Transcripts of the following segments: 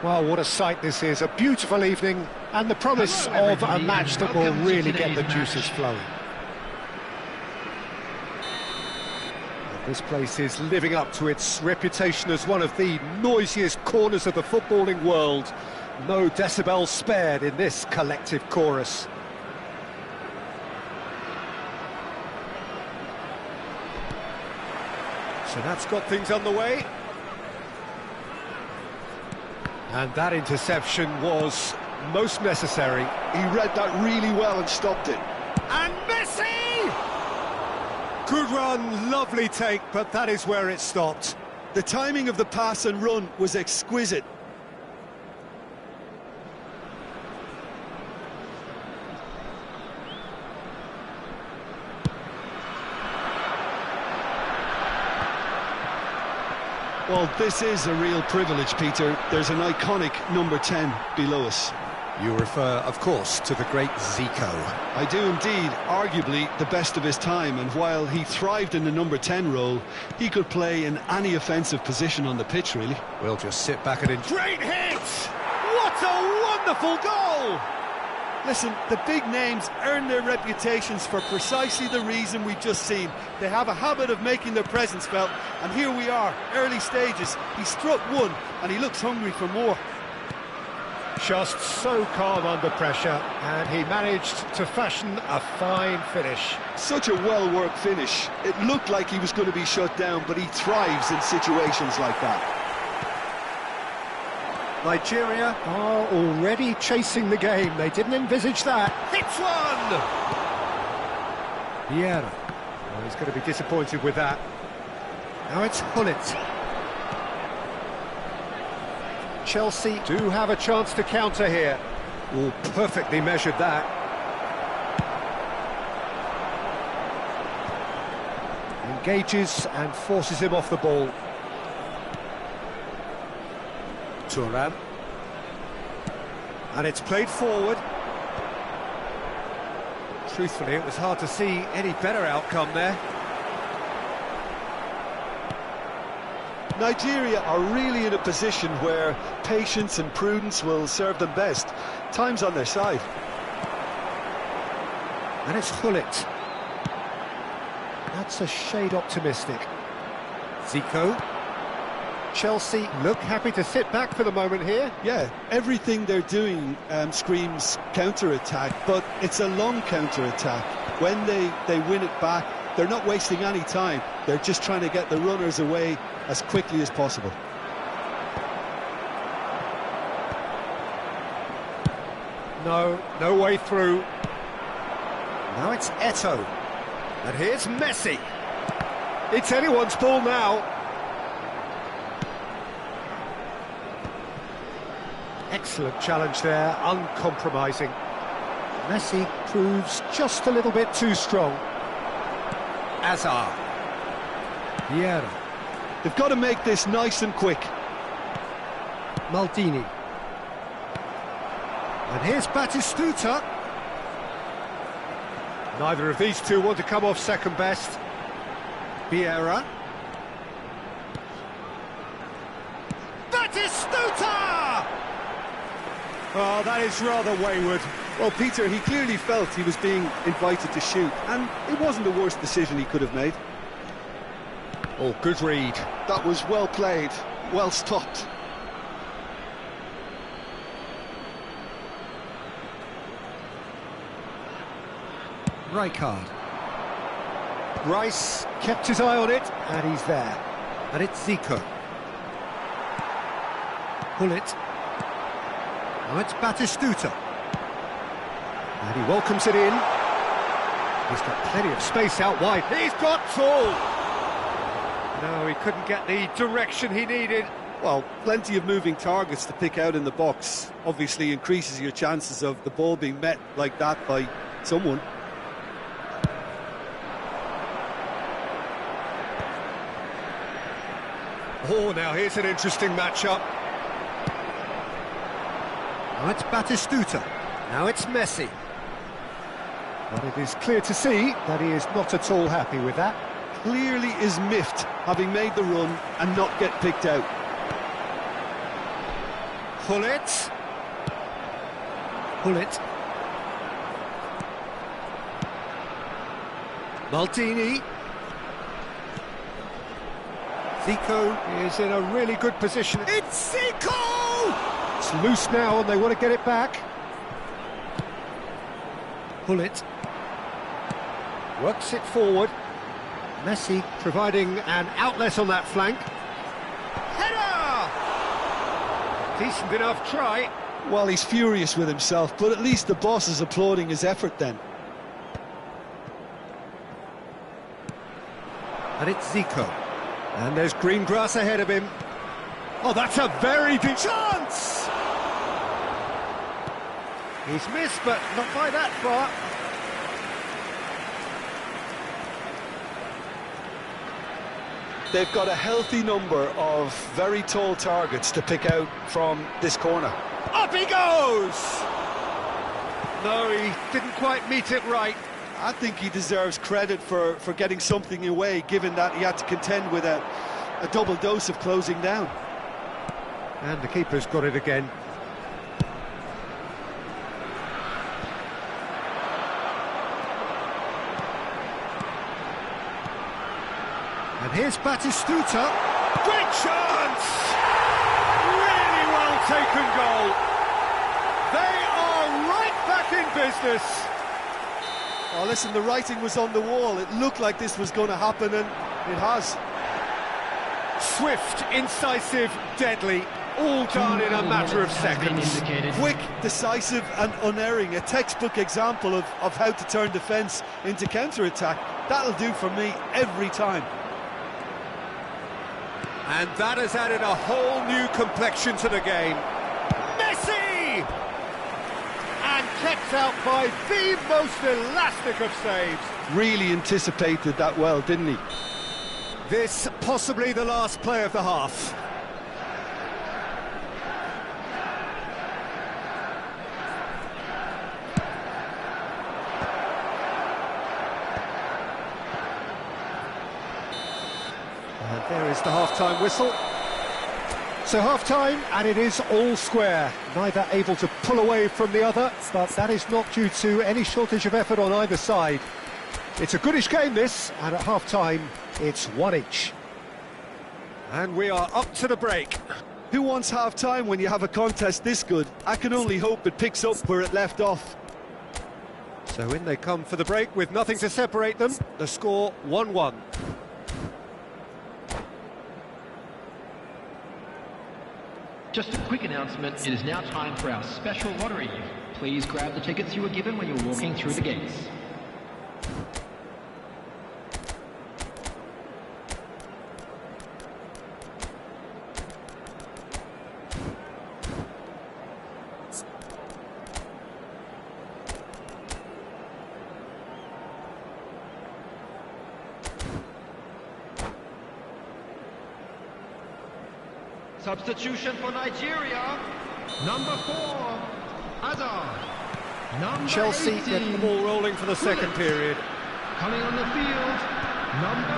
Well, what a sight this is. A beautiful evening and the promise of a match that will really get the juices flowing. This place is living up to its reputation as one of the noisiest corners of the footballing world. No decibels spared in this collective chorus. So that's got things underway. And that interception was most necessary. He read that really well and stopped it. And Messi! Good run, lovely take, but that is where it stopped. The timing of the pass and run was exquisite. Well, this is a real privilege, Peter. There's an iconic number 10 below us. You refer, of course, to the great Zico. I do indeed, arguably the best of his time, and while he thrived in the number 10 role, he could play in any offensive position on the pitch, really. We'll just sit back and enjoy. Great hit! What a wonderful goal! Listen, the big names earn their reputations for precisely the reason we've just seen. They have a habit of making their presence felt, and here we are, early stages. He struck one, and he looks hungry for more. Just so calm under pressure, and he managed to fashion a fine finish. Such a well-worked finish. It looked like he was going to be shut down, but he thrives in situations like that. Nigeria are already chasing the game. They didn't envisage that. Hits one! Vieira. Well, he's going to be disappointed with that. Now it's Gullit. Chelsea do have a chance to counter here. Oh, perfectly measured that. Engages and forces him off the ball. Thuram. And it's played forward. Truthfully, it was hard to see any better outcome there. Nigeria are really in a position where patience and prudence will serve them best. Time's on their side. And it's Gullit. That's a shade optimistic. Zico. Chelsea look happy to sit back for the moment here. Yeah, everything they're doing screams counter-attack, but it's a long counter-attack. When they win it back, they're not wasting any time. They're just trying to get the runners away as quickly as possible. No way through. Now it's Eto'o. And here's Messi. It's anyone's ball now. Excellent challenge there, uncompromising. Messi proves just a little bit too strong. Hazard. Vieira. They've got to make this nice and quick. Maldini. And here's Batistuta. Neither of these two want to come off second best. Vieira. Batistuta! Oh, that is rather wayward. Well, Peter, he clearly felt he was being invited to shoot, and it wasn't the worst decision he could have made. Oh, good read. That was well played, well stopped. Rijkaard. Rice kept his eye on it, and he's there. And it's Zico. Gullit. Now it's Batistuta. And he welcomes it in. He's got plenty of space out wide. He's got tall! No, he couldn't get the direction he needed. Well, plenty of moving targets to pick out in the box. Obviously increases your chances of the ball being met like that by someone. Oh, now here's an interesting matchup. Now it's Batistuta. Now it's Messi. But it is clear to see that he is not at all happy with that. Clearly is miffed, having made the run and not get picked out. Pullet. Pullet. Maldini. Zico is in a really good position. It's Zico! It's loose now and they want to get it back. Pullet. Works it forward. Messi providing an outlet on that flank. Header! Decent enough try. Well, he's furious with himself, but at least the boss is applauding his effort then. And it's Zico. And there's green grass ahead of him. Oh, that's a very big chance! He's missed, but not by that far. They've got a healthy number of very tall targets to pick out from this corner. Up he goes! No, he didn't quite meet it right. I think he deserves credit for getting something away, given that he had to contend with a double dose of closing down. And the keeper's got it again. And here's Batistuta. Great chance! Really well taken goal. They are right back in business. Oh, listen, the writing was on the wall. It looked like this was going to happen, and it has. Swift, incisive, deadly, all done in a matter of seconds. Quick, decisive and unerring. A textbook example of how to turn defence into counter-attack. That'll do for me every time. And that has added a whole new complexion to the game. Messi! And kept out by the most elastic of saves. Really anticipated that well, didn't he? This possibly the last play of the half. And there is the half-time whistle. So half-time, and it is all square. Neither able to pull away from the other, but that is not due to any shortage of effort on either side. It's a goodish game, this, and at half-time, it's one each. And we are up to the break. Who wants half-time when you have a contest this good? I can only hope it picks up where it left off. So in they come for the break with nothing to separate them. The score 1-1. Just a quick announcement, it is now time for our special lottery. Please grab the tickets you were given when you were walking through the gates. Substitution for Nigeria, number 4, Hazard. Number Chelsea 18, get the ball rolling for the second period. coming on the field, number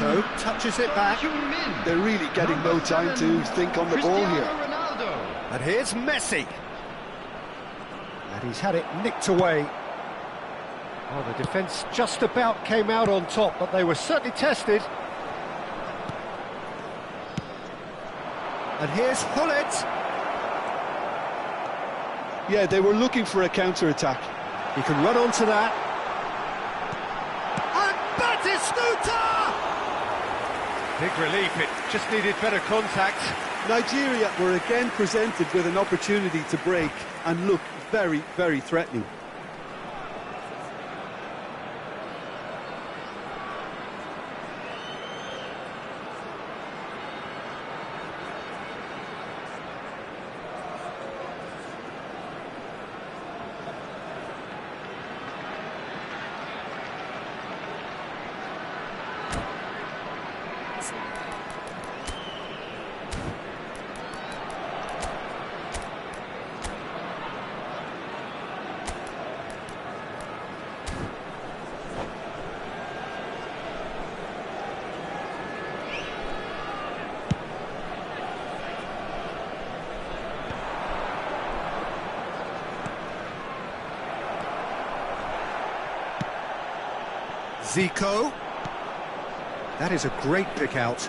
11, Eto'o touches it back. Heung-min. They're really getting no time to think on the ball here. Cristiano Ronaldo. And here's Messi. And he's had it nicked away. Oh, the defence just about came out on top, but they were certainly tested. And here's Pullet. Yeah, they were looking for a counter-attack. He can run onto that. And Batistuta! Big relief, it just needed better contact. Nigeria were again presented with an opportunity to break and look very, very threatening. Zico. That is a great pick out.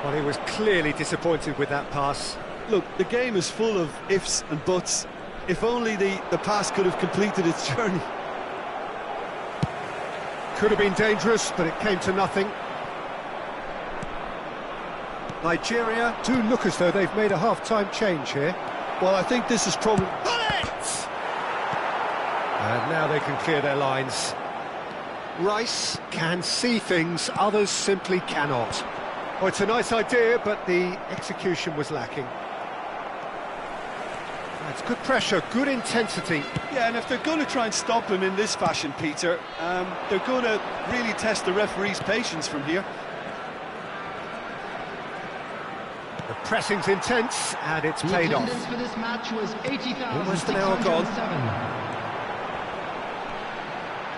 Well, he was clearly disappointed with that pass. Look, the game is full of ifs and buts. If only the pass could have completed its journey. Could have been dangerous, but it came to nothing. Nigeria do look as though they've made a half-time change here. Well, I think this is probably... And now they can clear their lines. Rice can see things, others simply cannot. Well, it's a nice idea, but the execution was lacking. That's good pressure, good intensity. Yeah, and if they're going to try and stop him in this fashion, Peter, they're going to really test the referee's patience from here. The pressing's intense, and it's paid off. The attendance for this match was 80,607. Almost an hour gone.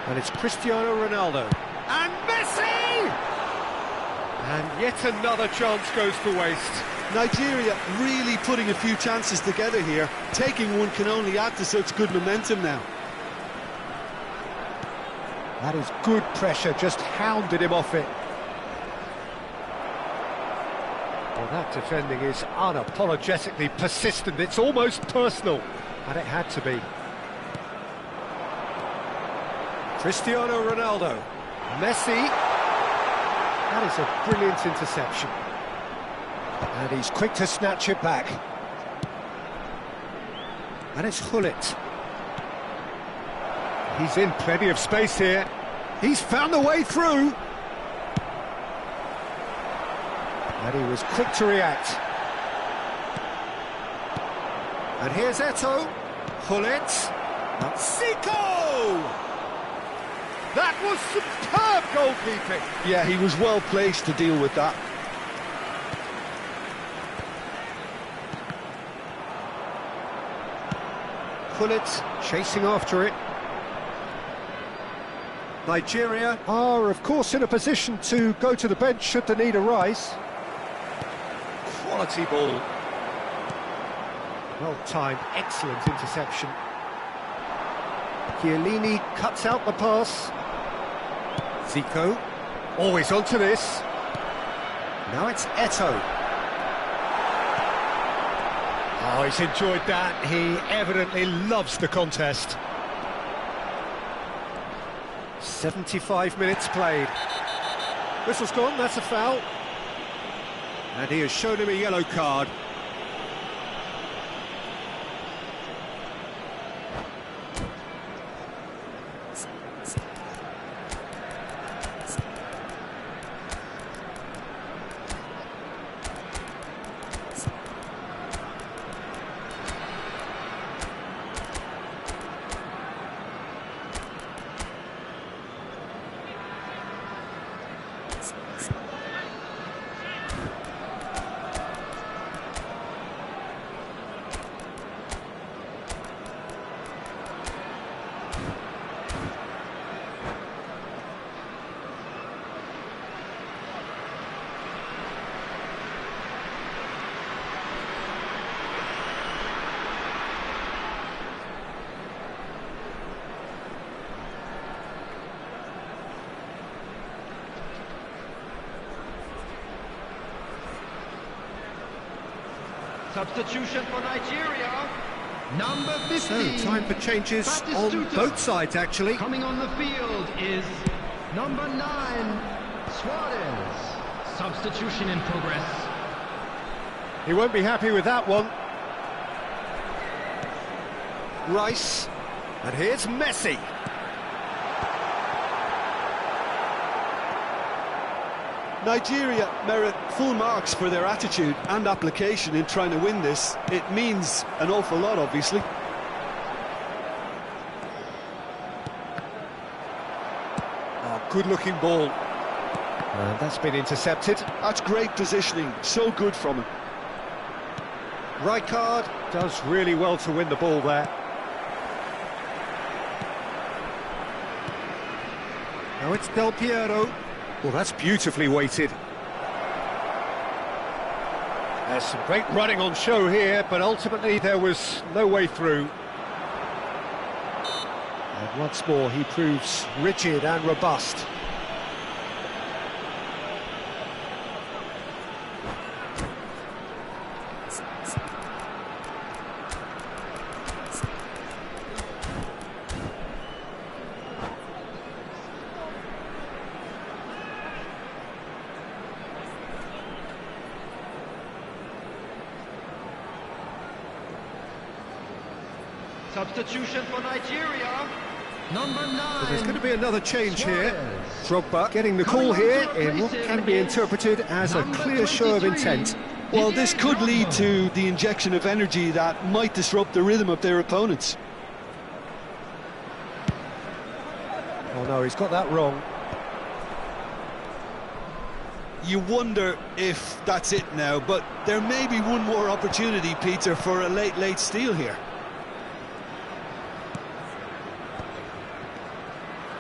And it's Cristiano Ronaldo. And Messi! And yet another chance goes to waste. Nigeria really putting a few chances together here. Taking one can only add to such good momentum now. That is good pressure, just hounded him off it. Well, that defending is unapologetically persistent. It's almost personal, and it had to be. Cristiano Ronaldo. Messi. That is a brilliant interception. And he's quick to snatch it back. And it's Hullet. He's in plenty of space here. He's found a way through. And he was quick to react. And here's Eto'o. Hullet. Zico! That was superb goalkeeping. Yeah, he was well placed to deal with that. Hullet chasing after it. Nigeria are, of course, in a position to go to the bench should the need arise. Quality ball. Well-timed, excellent interception. Chiellini cuts out the pass. Zico, always onto this. Now it's Eto'o. Oh, he's enjoyed that. He evidently loves the contest. 75 minutes played. Whistle's gone, that's a foul. And he has shown him a yellow card. Substitution for Nigeria. Number 15. So, time for changes on both sides, actually. Coming on the field is number 9, Suarez. Substitution in progress. He won't be happy with that one. Rice. And here's Messi. Nigeria merit full marks for their attitude and application in trying to win this. It means an awful lot, obviously. Oh, good-looking ball. And that's been intercepted. That's great positioning, so good from him. Rijkaard does really well to win the ball there. Now it's Del Piero. Well, that's beautifully weighted. There's some great running on show here, but ultimately there was no way through. And Once more, he proves rigid and robust. Substitution for Nigeria. Number 9. So there's going to be another change here. Drogba getting the call here in what can be interpreted as a clear show of intent. Well, this could lead to the injection of energy that might disrupt the rhythm of their opponents. Oh no, he's got that wrong. You wonder if that's it now, but there may be one more opportunity, Peter, for a late steal here.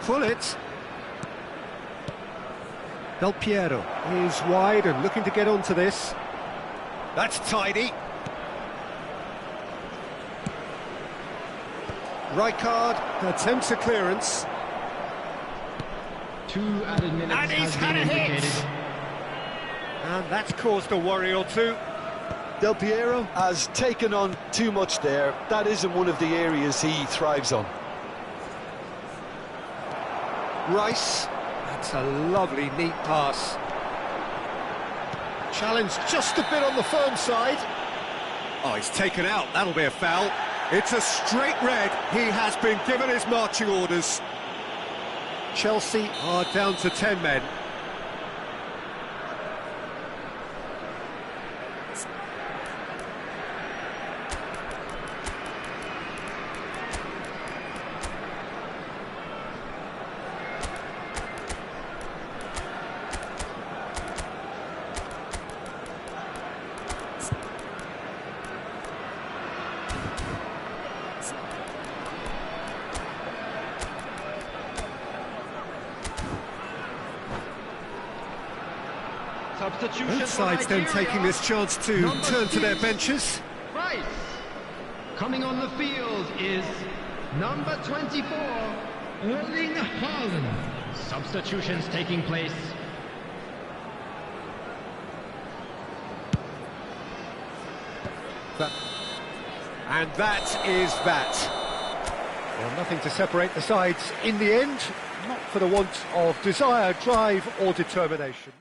Fullet. Del Piero is wide and looking to get onto this. That's tidy. Rijkaard attempts a clearance. 2 added minutes And he's has had been a hit. indicated. And that's caused a worry or two. Del Piero has taken on too much there. That isn't one of the areas he thrives on. Rice. That's a lovely, neat pass. Challenge just a bit on the firm side. Oh, he's taken out. That'll be a foul. It's a straight red. He has been given his marching orders. Chelsea are down to 10 men. Substitution Both for sides then Nigeria. taking this chance to Number turn to their 6, benches. Rice. Coming on the field is number 24, Erling Haaland. Substitutions taking place. And that is that. Well, nothing to separate the sides in the end, not for the want of desire, drive or determination.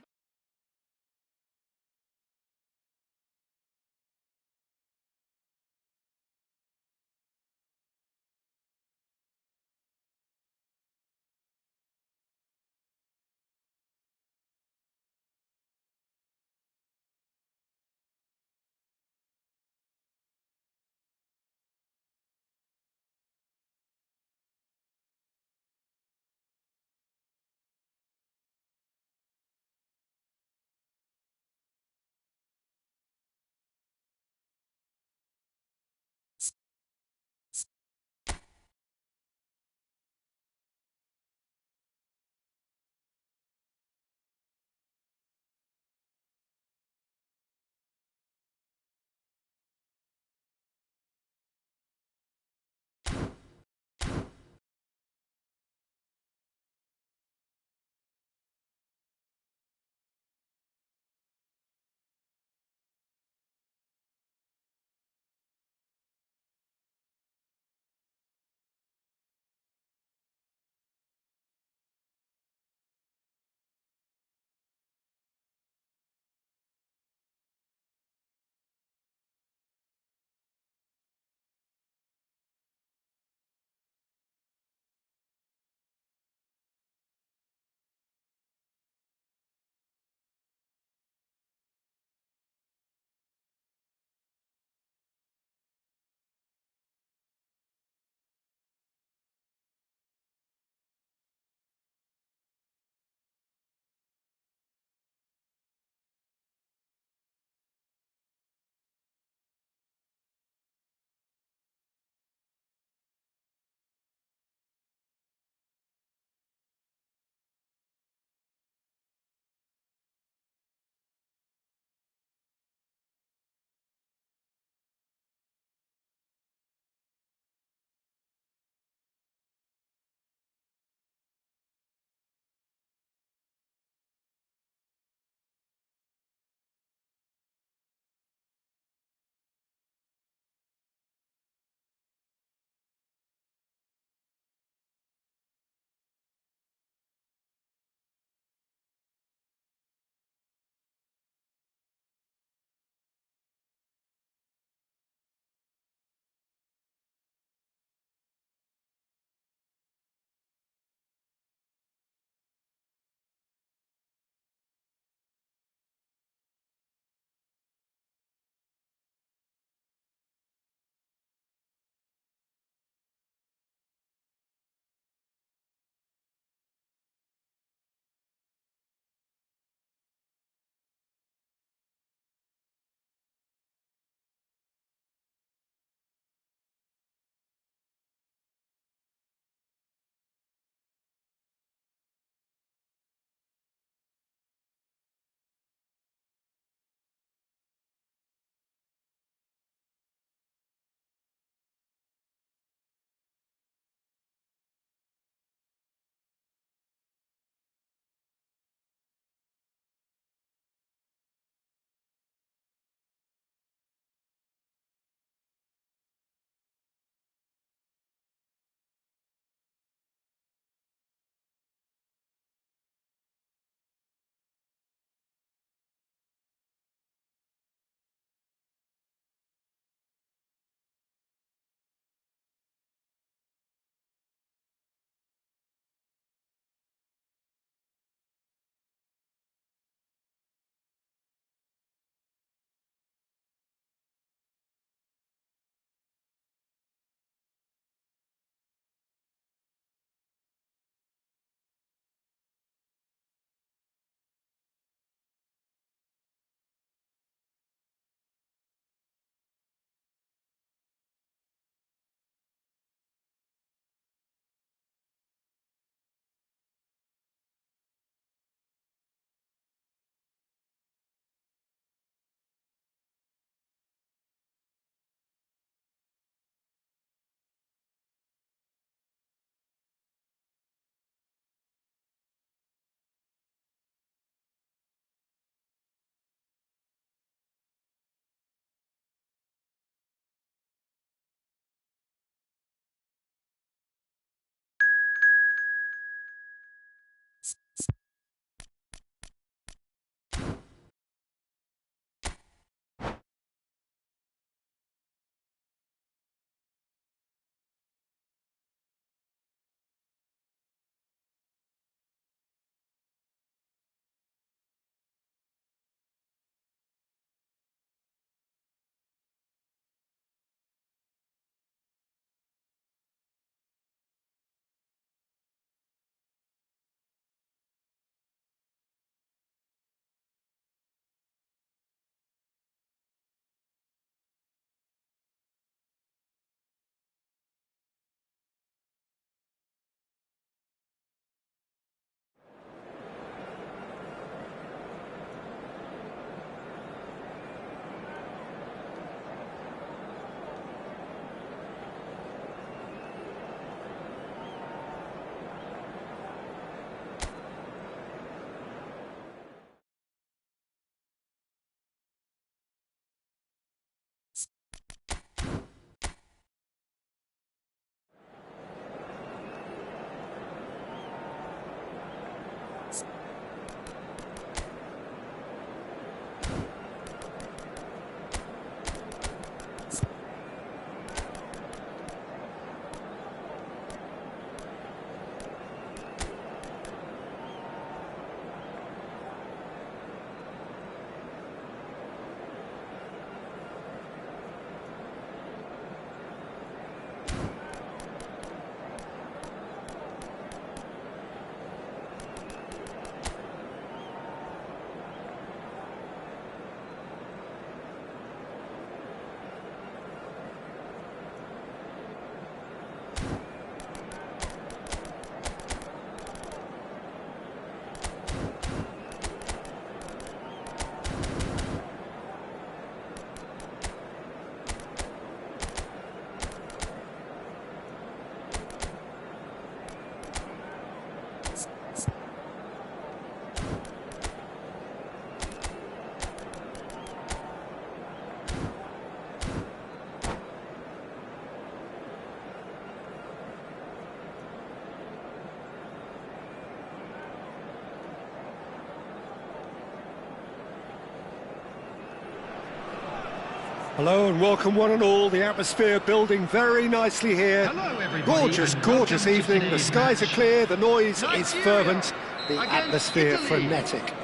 Hello and welcome one and all. The atmosphere building very nicely here. Hello, everybody, Gorgeous, and gorgeous welcome to evening. The today's skies are match. clear, the noise is Nigeria fervent, the against atmosphere Italy. frenetic.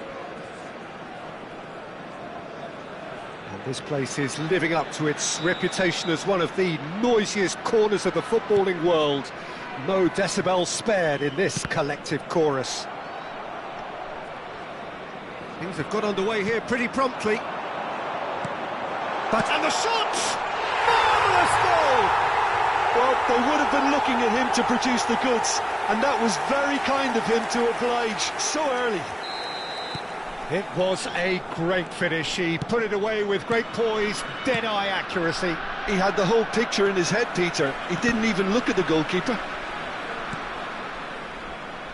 And this place is living up to its reputation as one of the noisiest corners of the footballing world. No decibels spared in this collective chorus. Things have got underway here pretty promptly. And the shot! Marvellous goal! Well, they would have been looking at him to produce the goods, and that was very kind of him to oblige so early. It was a great finish. He put it away with great poise, dead-eye accuracy. He had the whole picture in his head, Peter. He didn't even look at the goalkeeper.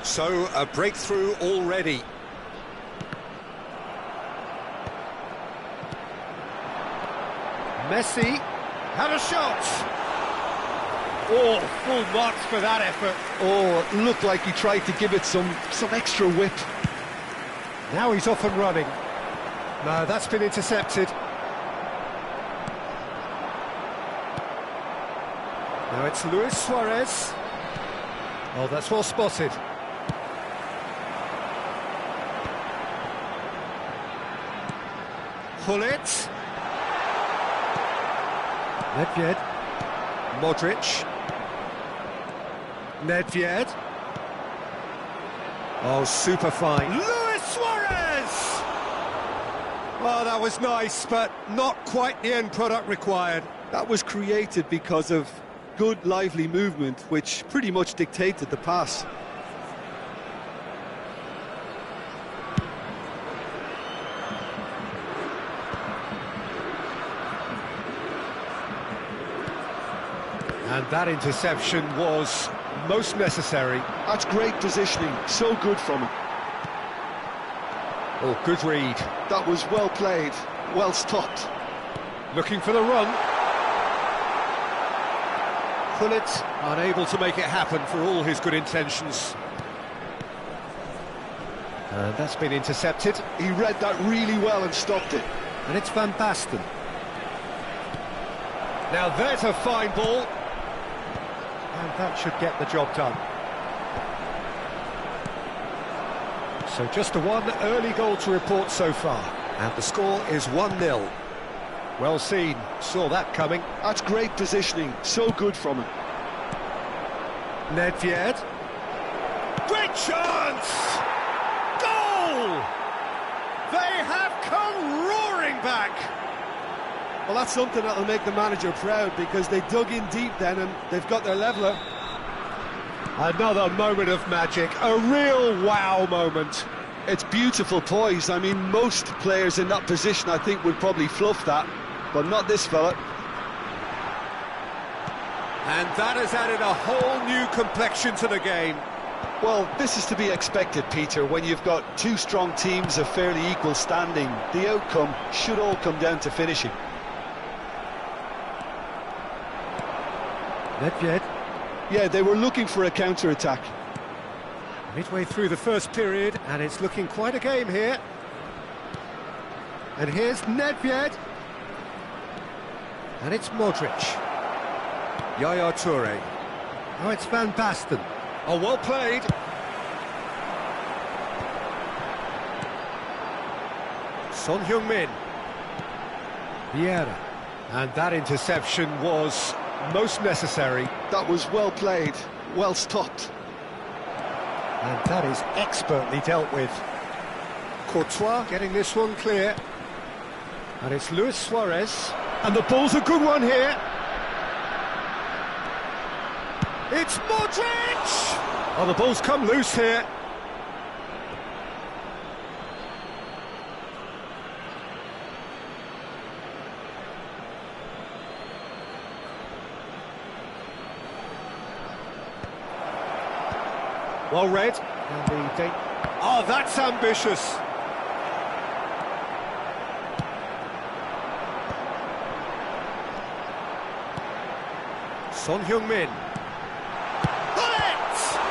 So, a breakthrough already. Messi had a shot. Oh, full marks for that effort. Oh, it looked like he tried to give it some extra whip. Now he's off and running. No, that's been intercepted. Now it's Luis Suarez. Oh, that's well spotted. Gullit. Nedved. Modric. Nedved. Oh, super fine. Luis Suarez! Oh, that was nice, but not quite the end product required. That was created because of good, lively movement, which pretty much dictated the pass. And that interception was most necessary. That's great positioning, so good from him. Oh, good read. That was well played, well stopped. Looking for the run. Gullit unable to make it happen for all his good intentions. And that's been intercepted. He read that really well and stopped it. And it's Van Basten. Now there's a fine ball. And that should get the job done. So just the one early goal to report so far. And the score is 1-0. Well seen, saw that coming. That's great positioning, so good from him. Nedved. Great chance! Goal! They have come roaring back! Well, that's something that'll make the manager proud, because they dug in deep then and they've got their leveller. Another moment of magic, a real wow moment. It's beautiful poise. I mean, most players in that position, I think, would probably fluff that, but not this fella. And that has added a whole new complexion to the game. Well, this is to be expected, Peter, when you've got two strong teams of fairly equal standing. The outcome should all come down to finishing. Nedved. Yeah, they were looking for a counter-attack. Midway through the first period, and it's looking quite a game here. And here's Nedved. And it's Modric. Yaya Toure. Oh, it's Van Basten. Oh, well played. Son Heung-min. Vieira. And that interception was most necessary. That was well played, well stopped. And that is expertly dealt with. Courtois getting this one clear. And it's Luis Suarez. And the ball's a good one here. It's Modric! Oh, the ball's come loose here. Well read. And oh, that's ambitious. Son Heung-min. Bullet!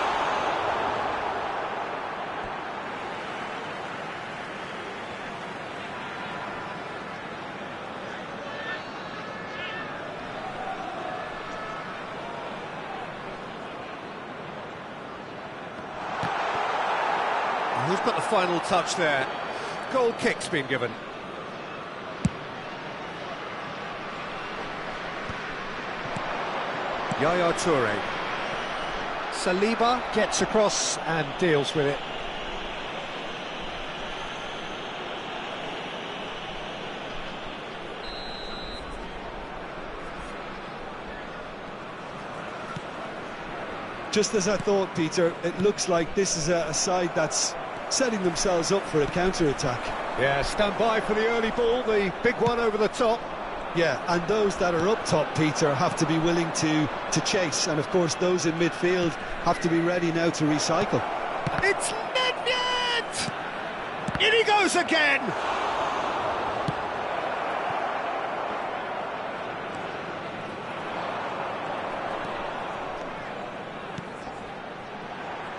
Who's got the final touch there? Goal kick's been given. Yaya Toure. Saliba gets across and deals with it. Just as I thought, Peter, it looks like this is a side that's setting themselves up for a counter-attack. Yeah, stand by for the early ball, the big one over the top. Yeah, and those that are up top, Peter, have to be willing to chase. And, of course, those in midfield have to be ready now to recycle. It's Nedved! In he goes again!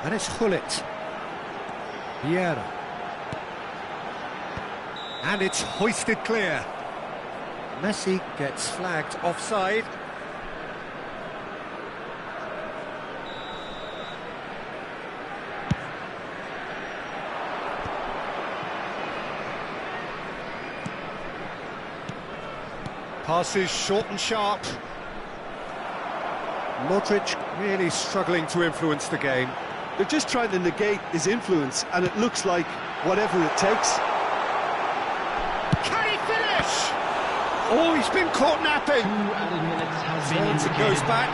And it's Gullit. Vieira. And it's hoisted clear. Messi gets flagged offside. Passes short and sharp. Modric really struggling to influence the game. They're just trying to negate his influence, and it looks like whatever it takes. Can he finish? Oh, he's been caught napping. 2 added minutes has been It indicated. goes back.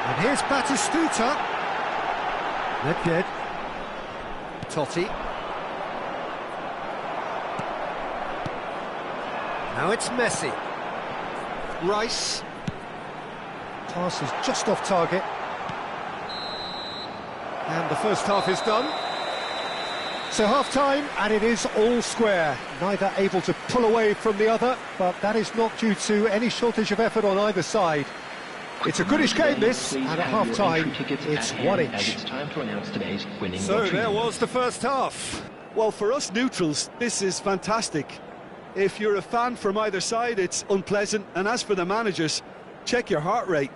And here's Batistuta. Nedved. Totti. Now it's Messi. Rice. Pass is just off target. And the first half is done. So half-time, and it is all square. Neither able to pull away from the other, but that is not due to any shortage of effort on either side. It's a goodish game, this, and at half-time, it's 1 each. It's time to announce today's winning So lottery. there was the first half. Well, for us neutrals, this is fantastic. If you're a fan from either side, it's unpleasant. And as for the managers, check your heart rate.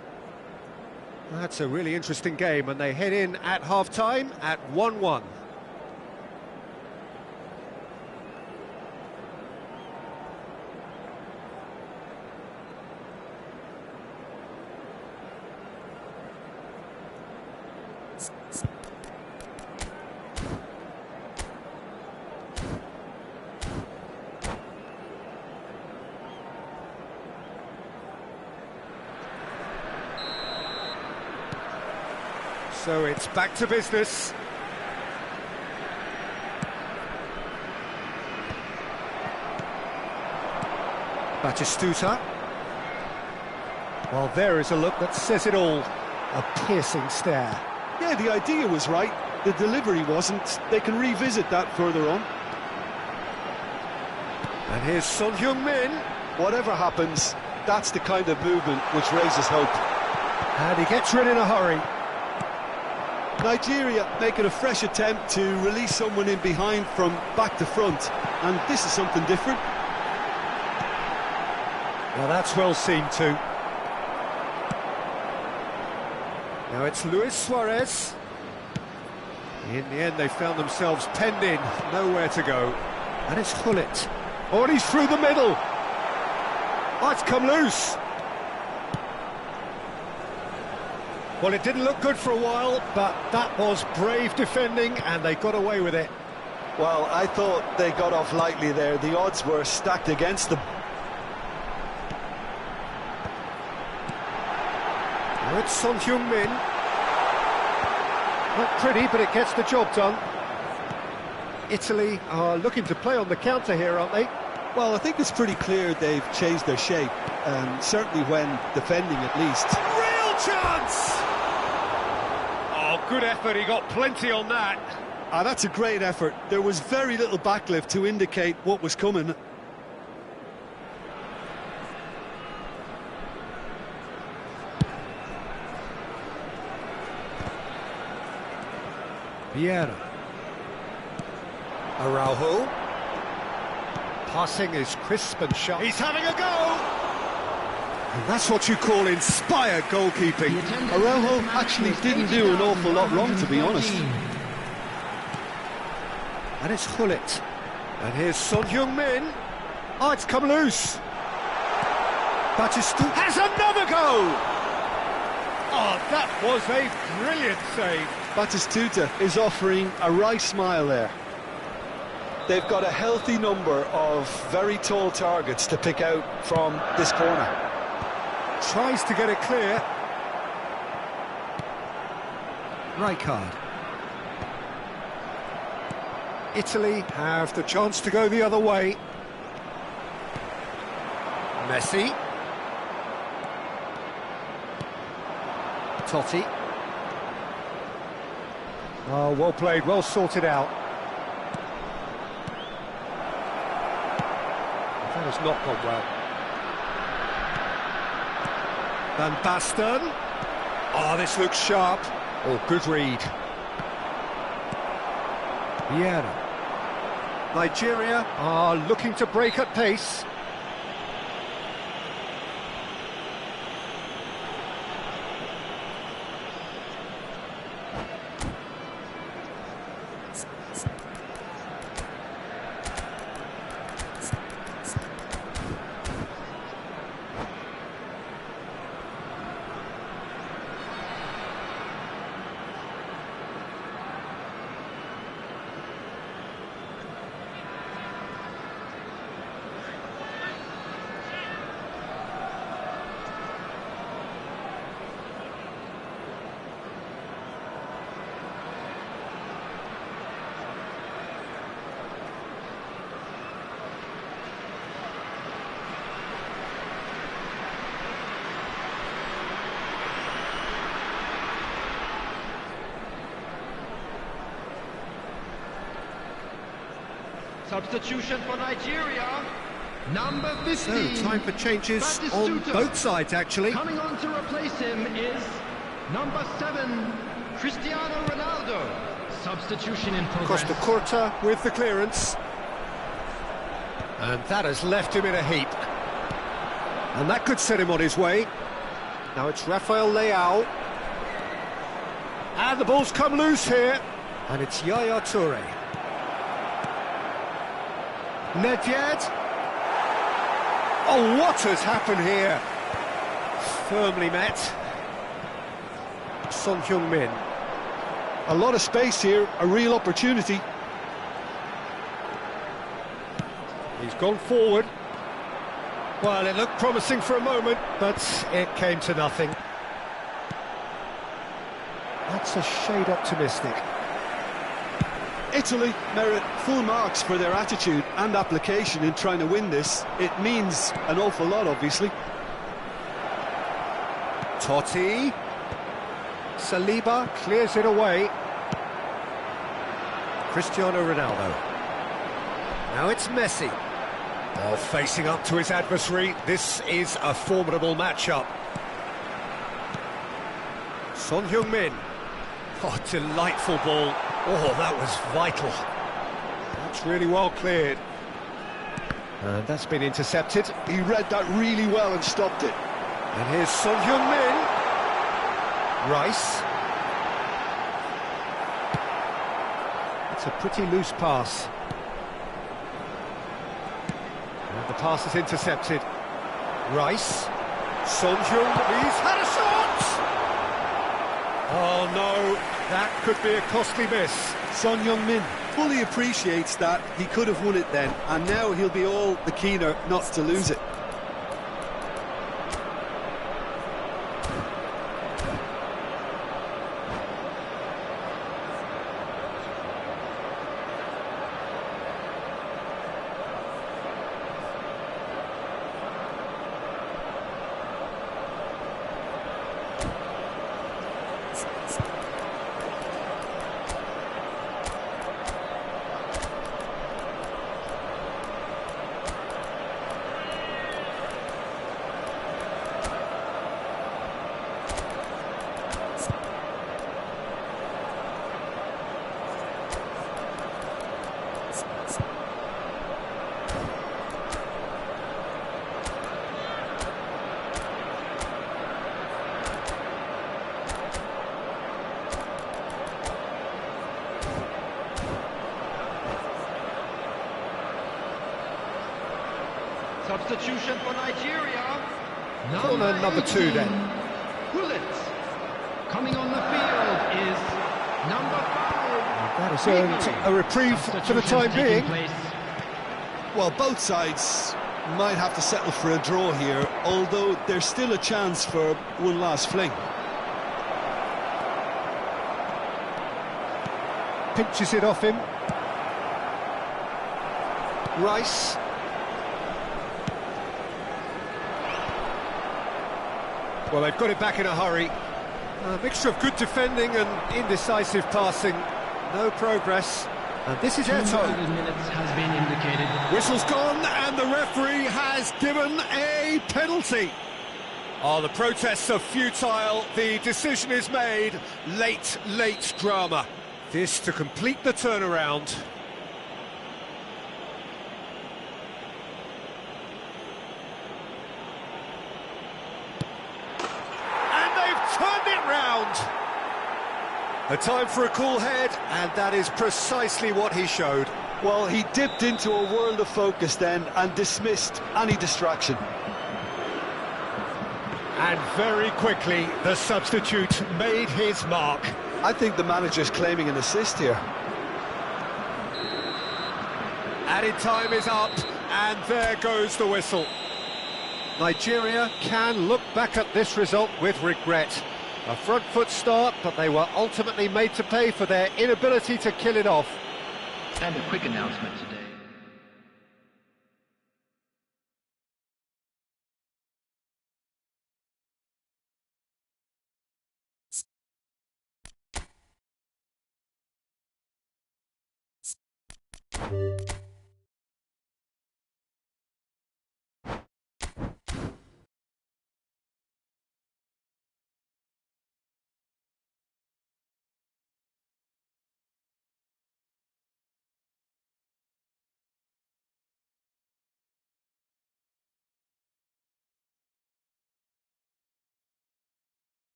That's a really interesting game, and they head in at half-time at 1-1. So it's back to business. Batistuta. Well, there is a look that says it all. A piercing stare. Yeah, the idea was right. The delivery wasn't. They can revisit that further on. And here's Son Heung-min. Whatever happens, that's the kind of movement which raises hope. And he gets rid in a hurry. Nigeria making a fresh attempt to release someone in behind from back to front. And this is something different. Well, that's well seen too. Now it's Luis Suarez. In the end, they found themselves penned in, nowhere to go. And it's Gullit. Oh, and he's through the middle. Oh, it's come loose. Well, it didn't look good for a while, but that was brave defending, and they got away with it. Well, I thought they got off lightly there. The odds were stacked against them. Now it's Son Heung-min. Not pretty, but it gets the job done. Italy are looking to play on the counter here, aren't they? Well, I think it's pretty clear they've changed their shape, certainly when defending at least. Real chance! Oh, good effort, he got plenty on that. Ah, that's a great effort. There was very little backlift to indicate what was coming. Vieira. Araujo. Passing is crisp and sharp. He's having a go! And that's what you call inspired goalkeeping. Araujo actually didn't do an awful lot wrong, to be honest. And it's Gullit. And here's Son Heung-min. Oh, it's come loose. Batistuta has another go! Oh, that was a brilliant save. Batistuta is offering a right smile there. They've got a healthy number of very tall targets to pick out from this corner. Tries to get it clear. Rijkaard. Italy have the chance to go the other way. Messi. Totti. Oh, well played, well sorted out. That has not gone well. Van Basten. Oh, this looks sharp. Oh, good read. Vieira. Nigeria are looking to break at pace. Substitution for Nigeria, number 15. So, time for changes on both sides, actually. Coming on to replace him is number 7, Cristiano Ronaldo. Substitution in progress. Costa Curta with the clearance. And that has left him in a heap. And that could set him on his way. Now it's Rafael Leao. And the ball's come loose here. And it's Yaya Toure. Nedved. Oh, what has happened here? Firmly met. Son Heung-min. A lot of space here, a real opportunity. He's gone forward. Well, it looked promising for a moment, but it came to nothing. That's a shade optimistic. Italy merit full marks for their attitude and application in trying to win this. It means an awful lot, obviously. Totti. Saliba clears it away. Cristiano Ronaldo. Now it's Messi. Oh, facing up to his adversary. This is a formidable matchup. Son Heung-min. Oh, delightful ball. Oh, that was vital. That's really well cleared. And that's been intercepted. He read that really well and stopped it. And here's Son Heung-min. Rice. It's a pretty loose pass. And the pass is intercepted. Rice. Son Heung-min. He's had a shot! Oh no, that could be a costly miss. Son Heung-min fully appreciates that. He could have won it then, and now he'll be all the keener not to lose it. Substitution for Nigeria. Corner number 2 then. Bullet. Coming on the field is number 5. That has earned a reprieve for the time being. Well, both sides might have to settle for a draw here, although there's still a chance for one last fling. Pinches it off him. Rice. Well, they've got it back in a hurry. A mixture of good defending and indecisive passing. No progress. And this is Eto'o. Minutes has been indicated. Whistle's gone, and the referee has given a penalty. Oh, the protests are futile. The decision is made. Late drama. This to complete the turnaround. And they've turned it round. A time for a cool head, and that is precisely what he showed. Well, he dipped into a world of focus then and dismissed any distraction. And very quickly, the substitute made his mark. I think the manager's claiming an assist here. Added time is up, and there goes the whistle. Nigeria can look back at this result with regret. A front foot start, but they were ultimately made to pay for their inability to kill it off. And a quick announcement today.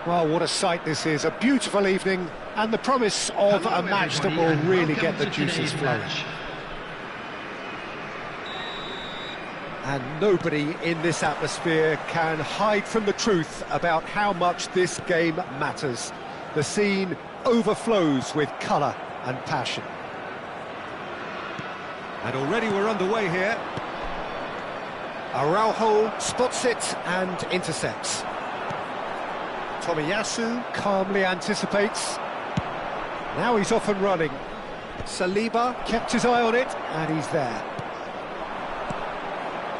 Well, what a sight this is. A beautiful evening and the promise of Hello, a match that everybody, will and really welcome get the to juices today's flowing. match. And nobody in this atmosphere can hide from the truth about how much this game matters. The scene overflows with colour and passion. And already we're underway here. Araujo spots it and intercepts. Tomiyasu calmly anticipates. Now he's off and running. Saliba kept his eye on it, and he's there.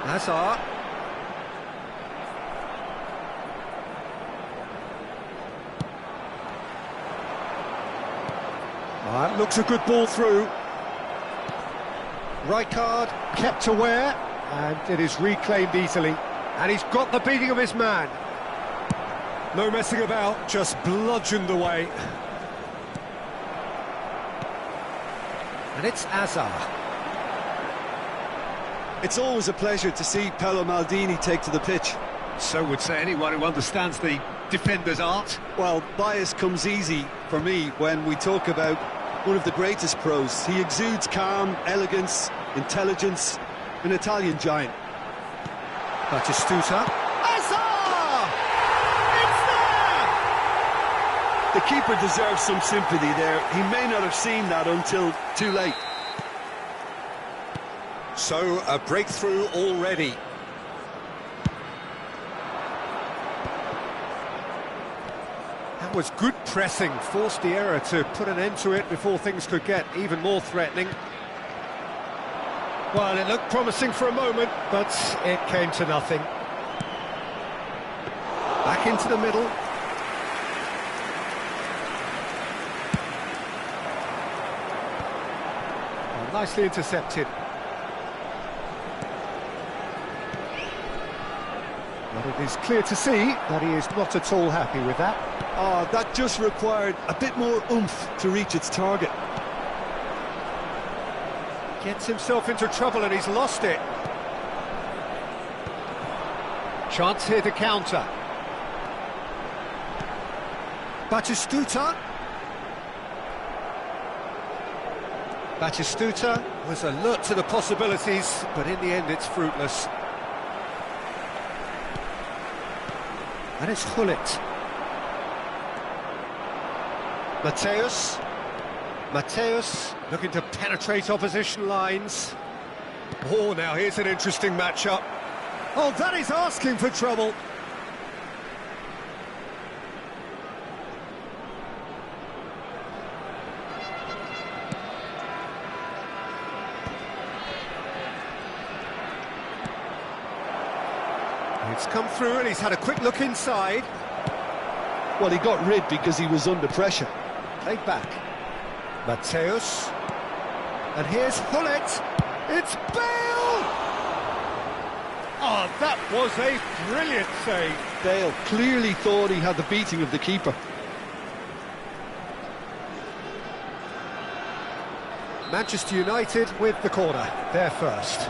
Hazard. That looks a good ball through. Rijkaard kept aware, and it is reclaimed easily. And he's got the beating of his man. No messing about, just bludgeoned away. And it's Azar. It's always a pleasure to see Paolo Maldini take to the pitch. So would say anyone who understands the defender's art. Well, bias comes easy for me when we talk about one of the greatest pros. He exudes calm, elegance, intelligence, an Italian giant. Batistuta. Hazard! It's there! The keeper deserves some sympathy there. He may not have seen that until too late. So, a breakthrough already. That was good pressing, forced the error to put an end to it before things could get even more threatening. Well, it looked promising for a moment, but it came to nothing. Back into the middle. Well, nicely intercepted. But it is clear to see that he is not at all happy with that. Oh, that just required a bit more oomph to reach its target. Gets himself into trouble and he's lost it. Chance here to counter. Batistuta. Batistuta was alert to the possibilities, but in the end it's fruitless. And it's Gullit. Mateus. Mateus looking to penetrate opposition lines. Oh, now here's an interesting matchup. Oh, that is asking for trouble. It's come through and he's had a quick look inside. Well, he got rid because he was under pressure. Played back. Mateus. And here's Gullit. It's Bale! Oh, that was a brilliant save. Bale clearly thought he had the beating of the keeper. Manchester United with the corner. They're first.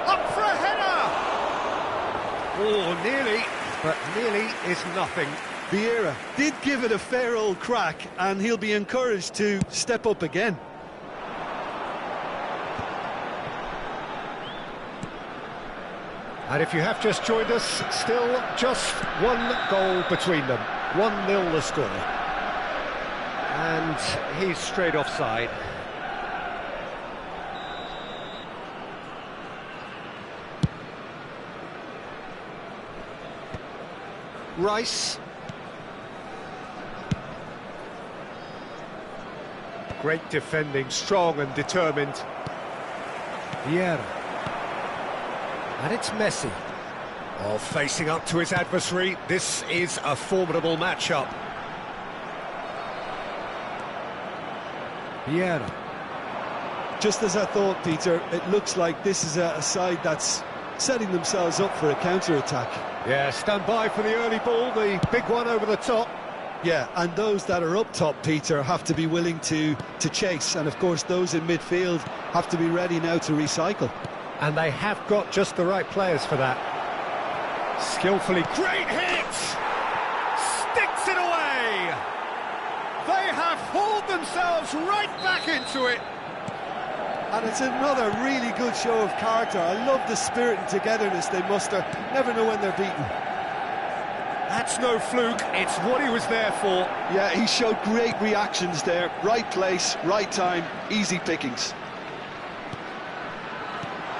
Up for a header! Oh, nearly, but nearly is nothing. Vieira did give it a fair old crack, and he'll be encouraged to step up again. And if you have just joined us, still just one goal between them. 1-0 the score. And he's straight offside. Rice. Great defending, strong and determined. Vieira. And it's Messi. Oh, facing up to his adversary. This is a formidable matchup. Vieira. Just as I thought, Peter, it looks like this is a side that's setting themselves up for a counter-attack. Yeah, stand by for the early ball, the big one over the top. Yeah, and those that are up top, Peter, have to be willing to chase. And, of course, those in midfield have to be ready now to recycle. And they have got just the right players for that. Skillfully, great hit! Sticks it away! They have hauled themselves right back into it! And it's another really good show of character. I love the spirit and togetherness they muster. Never know when they're beaten. That's no fluke, it's what he was there for. Yeah, he showed great reactions there. Right place, right time, easy pickings.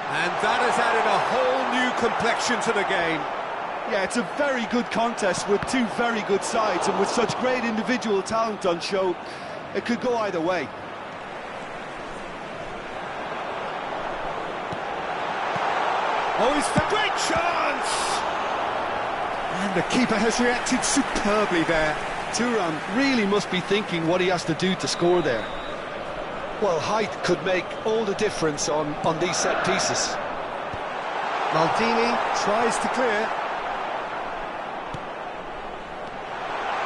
And that has added a whole new complexion to the game. Yeah, it's a very good contest with two very good sides, and with such great individual talent on show, it could go either way. Oh, he's a great chance! And the keeper has reacted superbly there. Thuram really must be thinking what he has to do to score there. Well, height could make all the difference on these set pieces. Maldini tries to clear.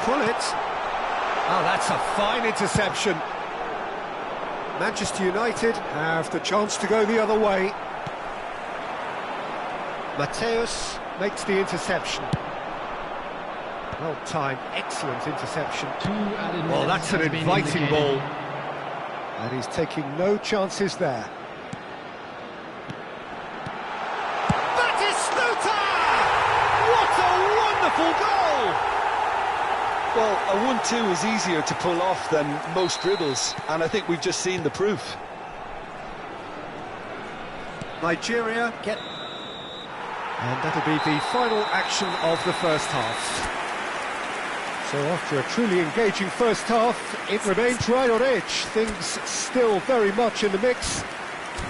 Pullet. Oh, that's a fine interception. Manchester United have the chance to go the other way. Mateus makes the interception. Well timed, excellent interception. Well, that's an inviting ball. And he's taking no chances there. Batistuta! What a wonderful goal! Well, a 1-2 is easier to pull off than most dribbles, and I think we've just seen the proof. Nigeria get... And that'll be the final action of the first half. So after a truly engaging first half, it remains right on edge. Things still very much in the mix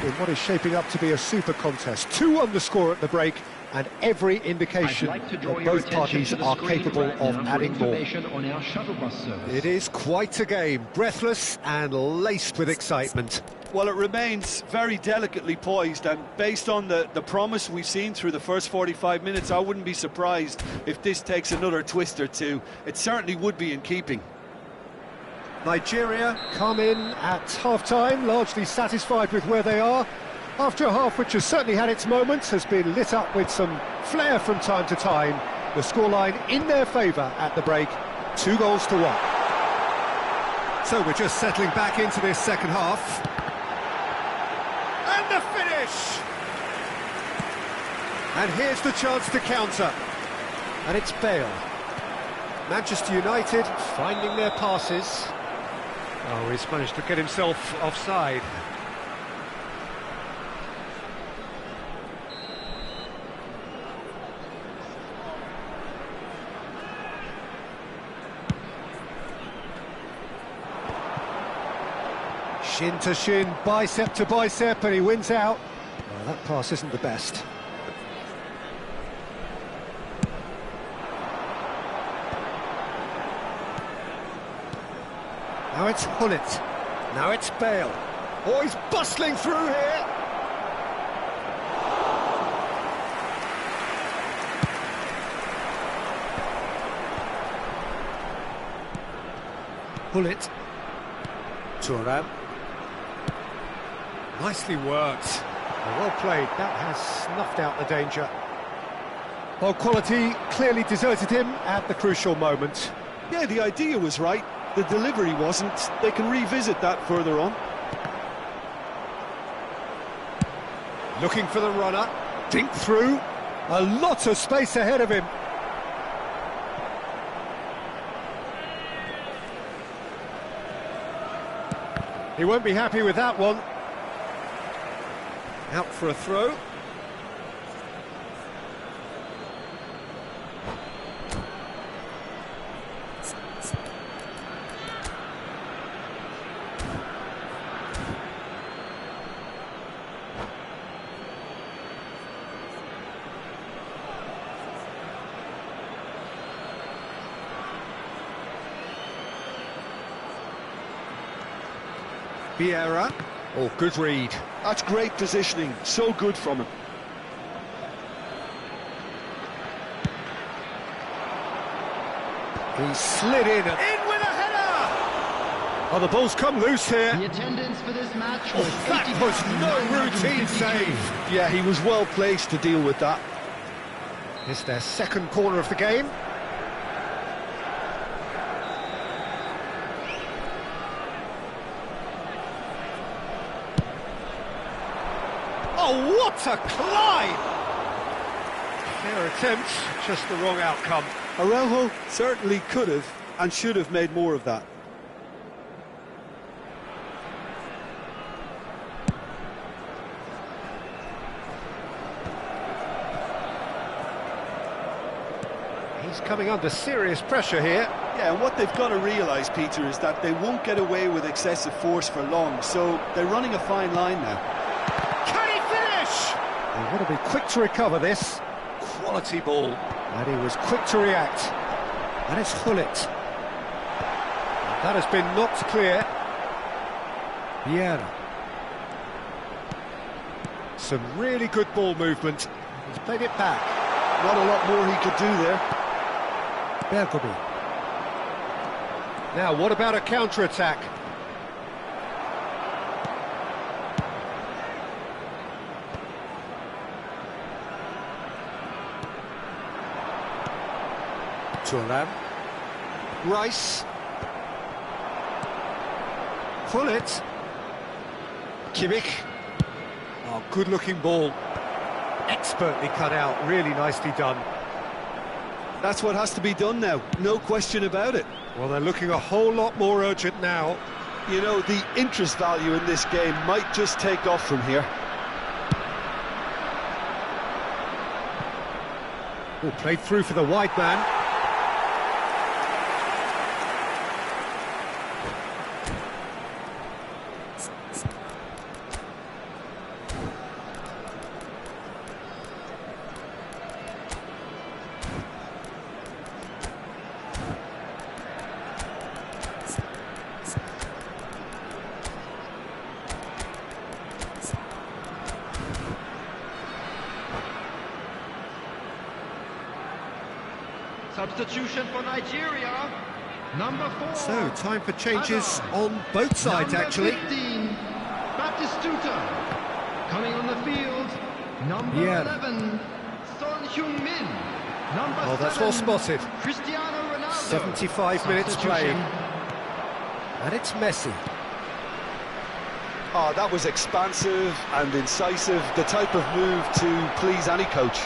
in what is shaping up to be a super contest. 2 on the score at the break, and every indication that both parties are capable of adding more. It is quite a game, breathless and laced with excitement. Well, it remains very delicately poised, and based on the promise we've seen through the first 45 minutes, I wouldn't be surprised if this takes another twist or two. It certainly would be in keeping. Nigeria come in at half-time, largely satisfied with where they are. After a half which has certainly had its moments, has been lit up with some flair from time to time. The scoreline in their favour at the break, 2-1. So we're just settling back into this second half. And the finish! And here's the chance to counter. And it's Bale. Manchester United finding their passes. Oh, he's managed to get himself offside. Shin to shin, bicep to bicep, and he wins out. Well, that pass isn't the best. Now it's Hullet. Now it's Bale. Oh, he's bustling through here. Hullet. Thuram. Nicely worked. Well played. That has snuffed out the danger. Well, quality clearly deserted him at the crucial moment. Yeah, the idea was right. The delivery wasn't. They can revisit that further on. Looking for the runner. Dink through. A lot of space ahead of him. He won't be happy with that one. Out for a throw. Vieira. Oh, good read. That's great positioning. So good from him. He slid in with a header! Oh, the ball's come loose here. The attendance for this match was That was no routine save. Yeah, he was well placed to deal with that. It's their second corner of the game. Oh, what a climb! Their attempt, just the wrong outcome. Araujo certainly could have and should have made more of that. He's coming under serious pressure here. Yeah, and what they've got to realise, Peter, is that they won't get away with excessive force for long, so they're running a fine line now. Can he finish? They want to be quick to recover this. Quality ball. And he was quick to react. And it's Gullit. That has been knocked clear. Vieira. Some really good ball movement. He's played it back. Not a lot more he could do there. Bergkamp. Now, what about a counter-attack? Thuram. Rice. Gullit. Kimmich. Oh, good-looking ball. Expertly cut out, really nicely done. That's what has to be done now, no question about it. Well, they're looking a whole lot more urgent now. You know, the interest value in this game might just take off from here. Oh, played through for the wide man. Substitution for Nigeria, number 4. So, time for changes on both sides, actually. 15, Batistuta. Coming on the field, number Vieira. 11, Son Heung-min. Number 7, that's well spotted. Cristiano Ronaldo. 75 minutes playing. And it's Messi. Oh, that was expansive and incisive, the type of move to please any coach.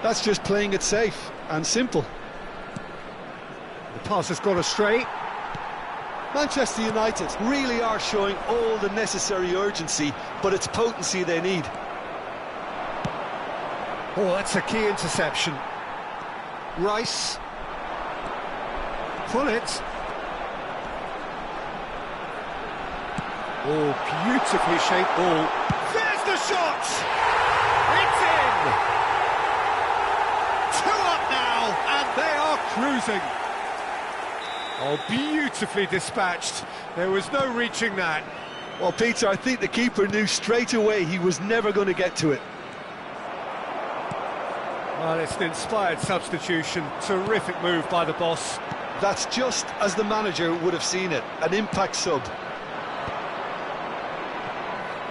That's just playing it safe and simple. The pass has gone astray. Manchester United really are showing all the necessary urgency, but it's potency they need. Oh, that's a key interception. Rice. Gullit. Oh, beautifully shaped ball. There's the shot! It's in! 2 up now, and they are cruising. Oh, beautifully dispatched. There was no reaching that. Well, Peter, I think the keeper knew straight away he was never going to get to it. Well, it's an inspired substitution. Terrific move by the boss. That's just as the manager would have seen it, an impact sub.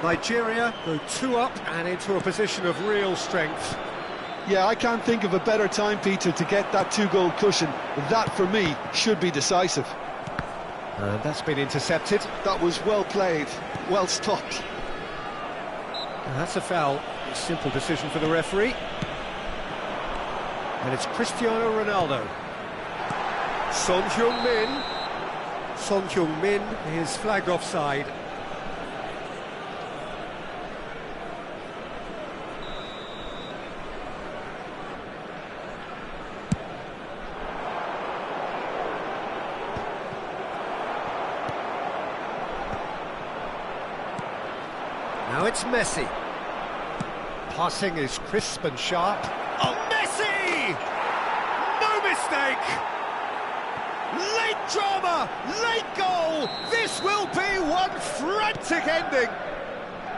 Nigeria go 2 up and into a position of real strength. Yeah, I can't think of a better time, Peter, to get that 2-goal cushion. That, for me, should be decisive. And that's been intercepted. That was well played, well stopped. And that's a foul. A simple decision for the referee. And it's Cristiano Ronaldo. Son Heung-min. Son Heung-min is flagged offside. Now it's Messi. Passing is crisp and sharp. Oh, Messi! No mistake! Late drama, late goal! This will be one frantic ending!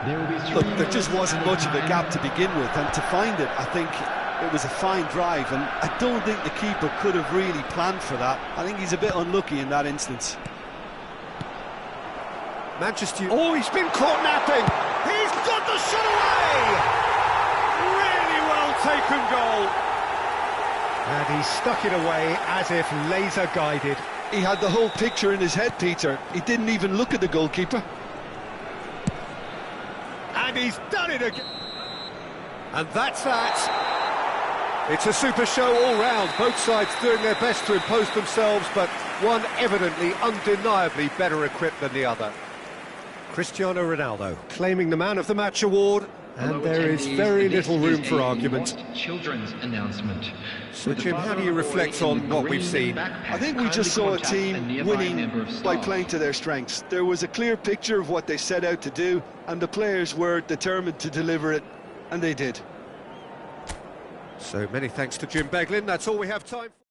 There will be 3 Look, there just wasn't much of a gap to begin with, and to find it, I think it was a fine drive, and I don't think the keeper could have really planned for that. I think he's a bit unlucky in that instance. Manchester... Oh, he's been caught napping! He's got the shot away! Really well taken goal. And he stuck it away as if laser-guided. He had the whole picture in his head, Peter. He didn't even look at the goalkeeper. And he's done it again. And that's that. It's a super show all round. Both sides doing their best to impose themselves, but one evidently, undeniably better equipped than the other. Cristiano Ronaldo claiming the Man of the Match award, and there is very little room for argument. Children's announcement. So, Jim, how do you reflect on what we've seen? I think we just saw a team winning by playing to their strengths. There was a clear picture of what they set out to do, and the players were determined to deliver it, and they did. So many thanks to Jim Beglin. That's all we have time for.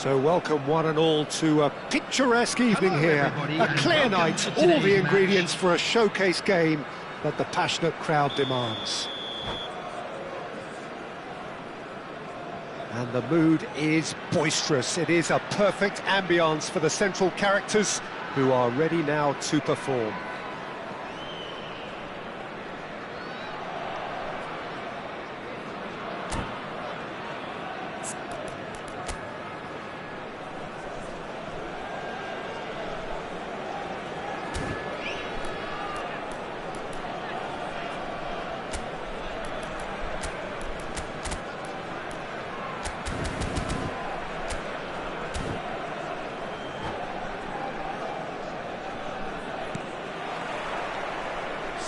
So welcome one and all to a picturesque evening Hello, here. everybody, A and clear welcome night, to all the today's ingredients match. for a showcase game that the passionate crowd demands. And the mood is boisterous. It is a perfect ambience for the central characters who are ready now to perform.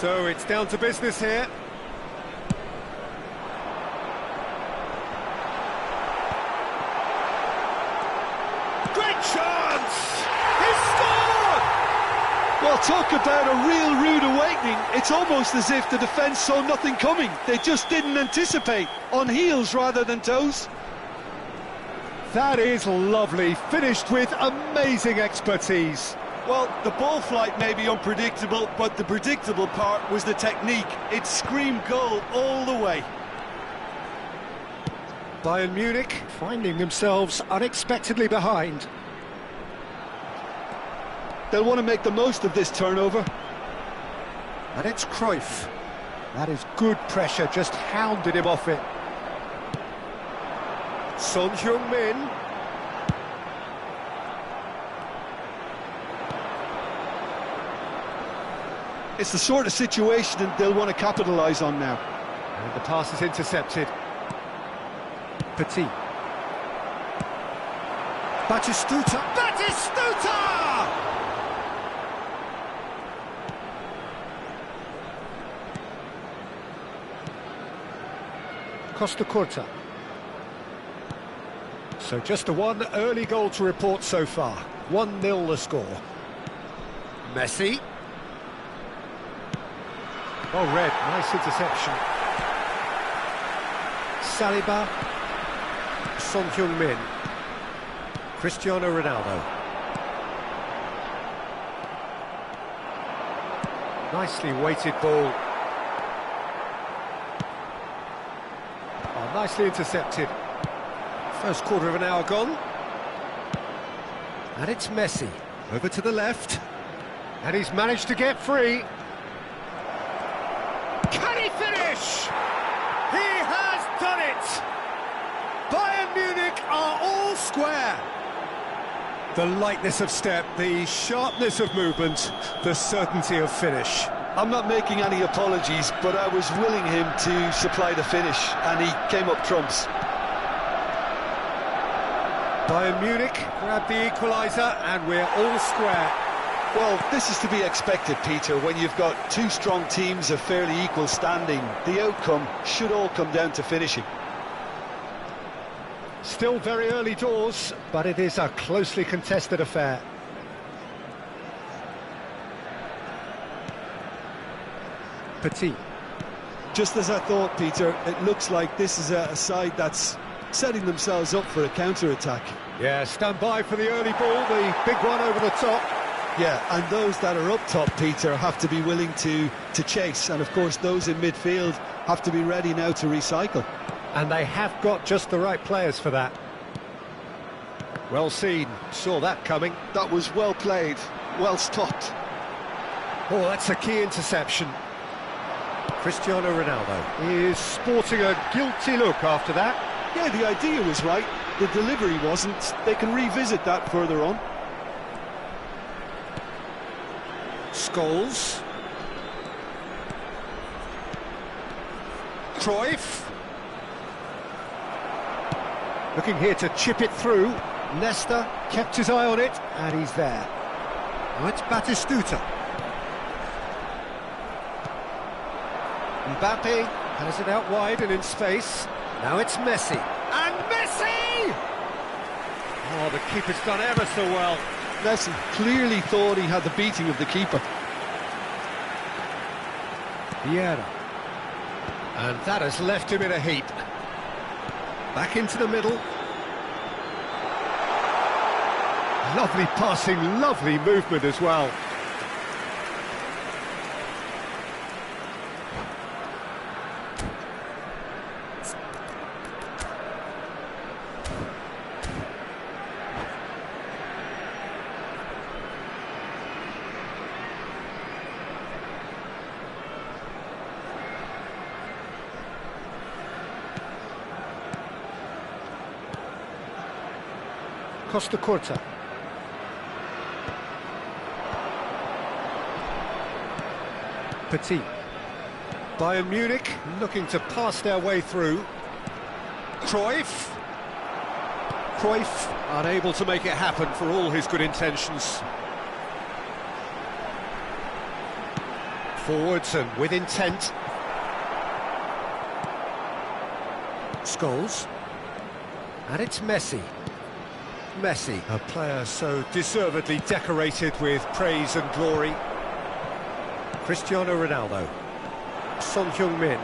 So it's down to business here. Great chance! He's scored! Well, talk about a real rude awakening. It's almost as if the defence saw nothing coming. They just didn't anticipate. On heels rather than toes. That is lovely, finished with amazing expertise. Well, the ball flight may be unpredictable, but the predictable part was the technique. It screamed goal all the way. Bayern Munich finding themselves unexpectedly behind. They'll want to make the most of this turnover. And it's Cruyff. That is good pressure, just hounded him off it. Son Heung-min. It's the sort of situation that they'll want to capitalise on now. And the pass is intercepted. Petit. Batistuta. Batistuta! Costa Curta. So just the one early goal to report so far. 1-0 the score. Messi. Well read, nice interception. Saliba, Son Heung-min, Cristiano Ronaldo. Nicely weighted ball. Oh, nicely intercepted. First quarter of an hour gone. And it's Messi. Over to the left. And he's managed to get free. Can he finish? He has done it! Bayern Munich are all square. The lightness of step, the sharpness of movement, the certainty of finish. I'm not making any apologies, but I was willing him to supply the finish, and he came up trumps. Bayern Munich grab the equaliser, and we're all square. Well, this is to be expected, Peter. When you've got two strong teams of fairly equal standing, the outcome should all come down to finishing. Still very early doors, but it is a closely contested affair. Petit. Just as I thought, Peter, it looks like this is a side that's setting themselves up for a counter-attack. Yeah, stand by for the early ball, the big one over the top. Yeah, and those that are up top, Peter, have to be willing to chase. And, of course, those in midfield have to be ready now to recycle. And they have got just the right players for that. Well seen, saw that coming. That was well played, well stopped. Oh, that's a key interception. Cristiano Ronaldo is sporting a guilty look after that. Yeah, the idea was right, the delivery wasn't. They can revisit that further on. Scholes. Cruyff. Looking here to chip it through. Nesta kept his eye on it, and he's there. Now it's Batistuta. Mbappe has it out wide and in space. Now it's Messi. And Messi! Oh, the keeper's done ever so well. Messi clearly thought he had the beating of the keeper. Vieira. And that has left him in a heap. Back into the middle. Lovely passing, lovely movement as well. Costa Curta. Petit. Bayern Munich looking to pass their way through. Cruyff. Cruyff unable to make it happen for all his good intentions. Forwards and with intent. Scholes. And it's Messi. Messi, a player so deservedly decorated with praise and glory. Cristiano Ronaldo. Son Heung-min.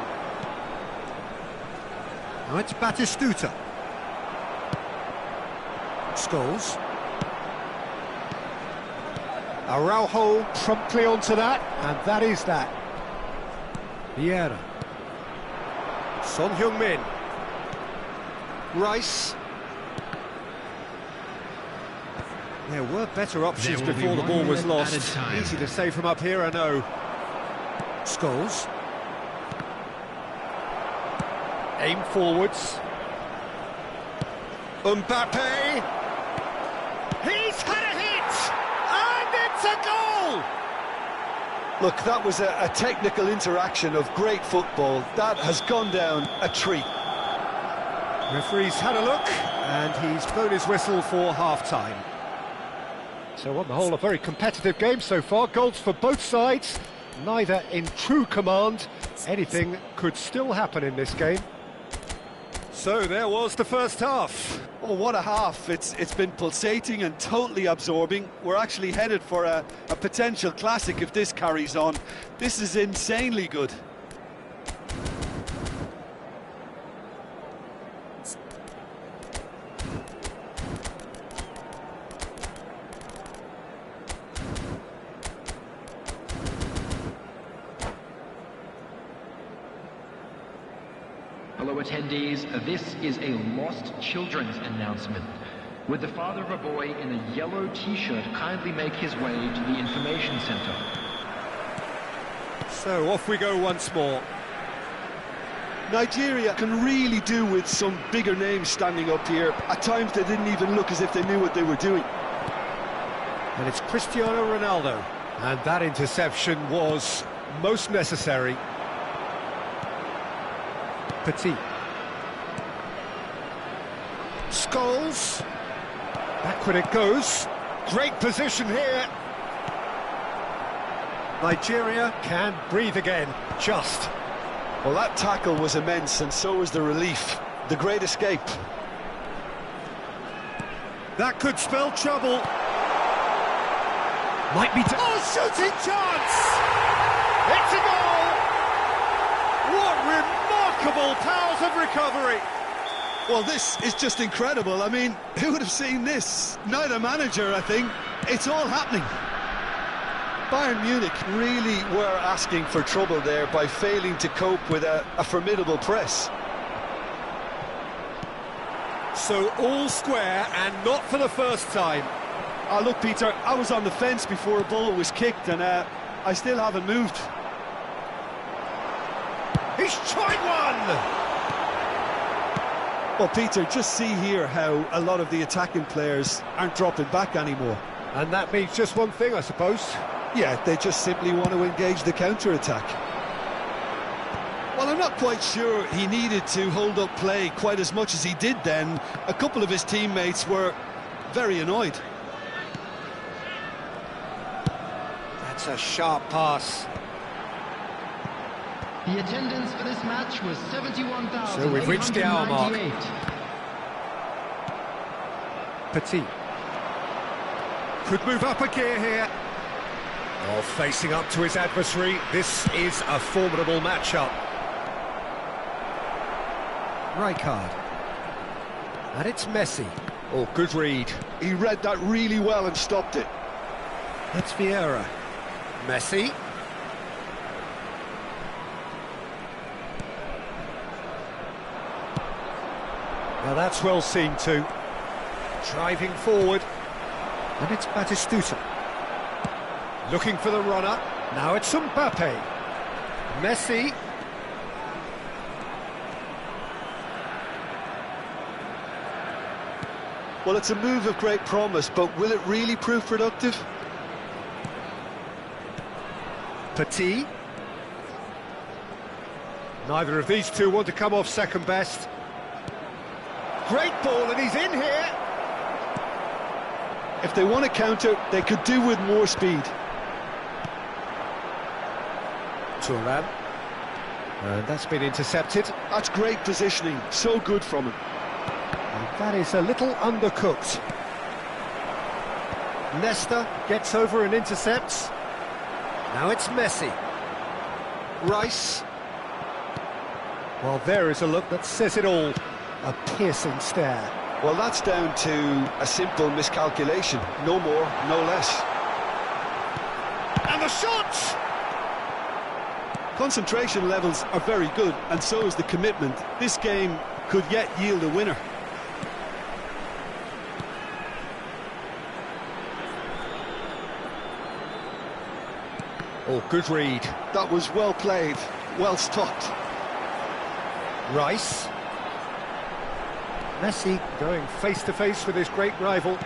Now it's Batistuta. Scholes. Araujo promptly onto that, and that is that. Vieira. Son Heung-min. Rice. There were better options before the ball was lost. Easy to say from up here, I know. Scholes. Aim forwards. Mbappe. He's had a hit! And it's a goal! Look, that was a technical interaction of great football. That has gone down a treat. Referee's had a look, and he's blown his whistle for half-time. So on the whole, a very competitive game so far. Goals for both sides, neither in true command. Anything could still happen in this game. So there was the first half. Oh, what a half. It's been pulsating and totally absorbing. We're actually headed for a potential classic if this carries on. This is insanely good. Hello attendees, this is a lost children's announcement. Would the father of a boy in a yellow t-shirt kindly make his way to the information center? So off we go once more. Nigeria can really do with some bigger names standing up here. At times they didn't even look as if they knew what they were doing. And it's Cristiano Ronaldo. And that interception was most necessary. Petit. Scholes. Backward it goes. Great position here. Nigeria can breathe again, just. Well, that tackle was immense, and so was the relief. The great escape. That could spell trouble. Might be... Oh, shooting chance! It's a goal! What remarkable powers of recovery! Well, this is just incredible. I mean, who would have seen this? Neither manager, I think. It's all happening. Bayern Munich really were asking for trouble there by failing to cope with a formidable press. So all square, and not for the first time. Oh, look, Peter, I was on the fence before a ball was kicked, and I still haven't moved. He's tried one! Well, Peter, just see here how a lot of the attacking players aren't dropping back anymore. And that means just one thing, I suppose. Yeah, they just simply want to engage the counter-attack. Well, I'm not quite sure he needed to hold up play quite as much as he did then. A couple of his teammates were very annoyed. That's a sharp pass. The attendance for this match was 71,898. So we've reached the hour mark. Petit. Could move up a gear here. Oh, facing up to his adversary. This is a formidable matchup. Rijkaard. And it's Messi. Oh, good read. He read that really well and stopped it. That's Vieira. Messi. Now that's well seen too. Driving forward. And it's Batistuta. Looking for the runner. Now it's Mbappe. Messi. Well, it's a move of great promise, but will it really prove productive? Petit. Neither of these two want to come off second best. Great ball, and he's in here. If they want to counter, they could do with more speed. Thuram. And that's been intercepted. That's great positioning, so good from him. And that is a little undercooked. Nesta gets over and intercepts. Now it's Messi. Rice. Well, there is a look that says it all. A piercing stare. Well, that's down to a simple miscalculation. No more, no less. And the shot! Concentration levels are very good, and so is the commitment. This game could yet yield a winner. Oh, good read. That was well played, well stopped. Rice. Messi going face-to-face with his great rival.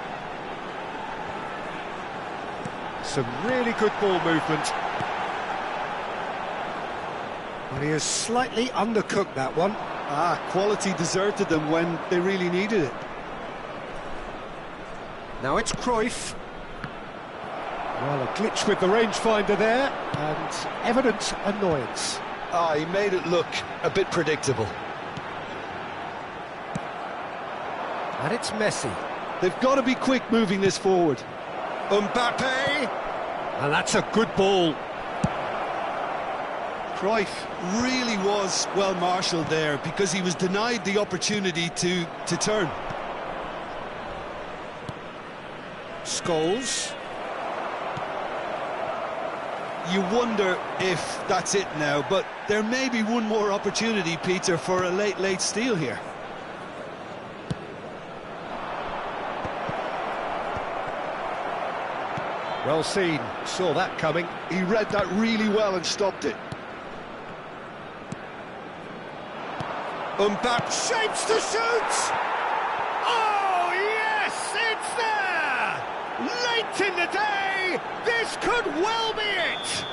Some really good ball movement. But he has slightly undercooked that one. Quality deserted them when they really needed it. Now it's Cruyff. Well, a glitch with the rangefinder there, and evident annoyance. He made it look a bit predictable. And it's Messi. They've got to be quick moving this forward. Mbappe! And that's a good ball. Cruyff really was well marshalled there because he was denied the opportunity to turn. Scholes. You wonder if that's it now, but there may be one more opportunity, Peter, for a late steal here. Well seen, saw that coming. He read that really well and stopped it. Mbappe shapes to shoot! Oh, yes, it's there! Late in the day, this could well be it!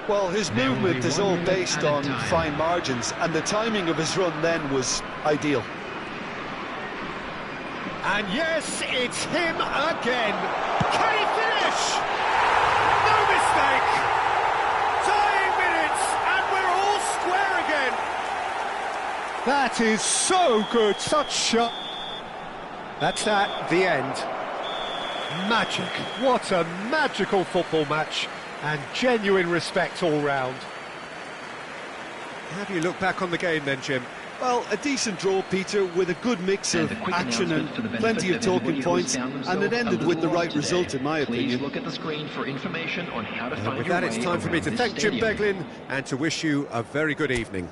Well, his movement is all based on fine margins, and the timing of his run then was ideal. And yes, it's him again. Can he finish? No mistake! Dying minutes, and we're all square again. That is so good, such shot. That's that, the end. Magic, what a magical football match, and genuine respect all round. How do you look back on the game then, Jim? Well, a decent draw, Peter, with a good mix of action and plenty of talking points, and it ended with the right result, in my opinion. Look at the screen for information on how to find With your that, it's way time for me around to this thank Jim stadium. Beglin and to wish you a very good evening.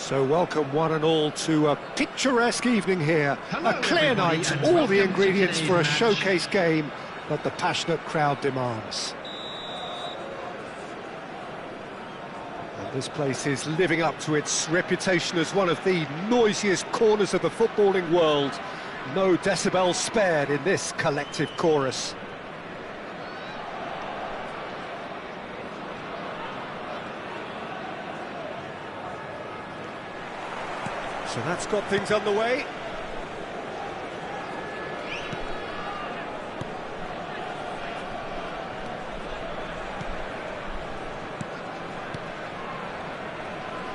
So welcome one and all to a picturesque evening here. Hello, a clear everybody, night, and all welcome the to ingredients today's for a match. showcase game that the passionate crowd demands. And this place is living up to its reputation as one of the noisiest corners of the footballing world. No decibels spared in this collective chorus. So that's got things underway.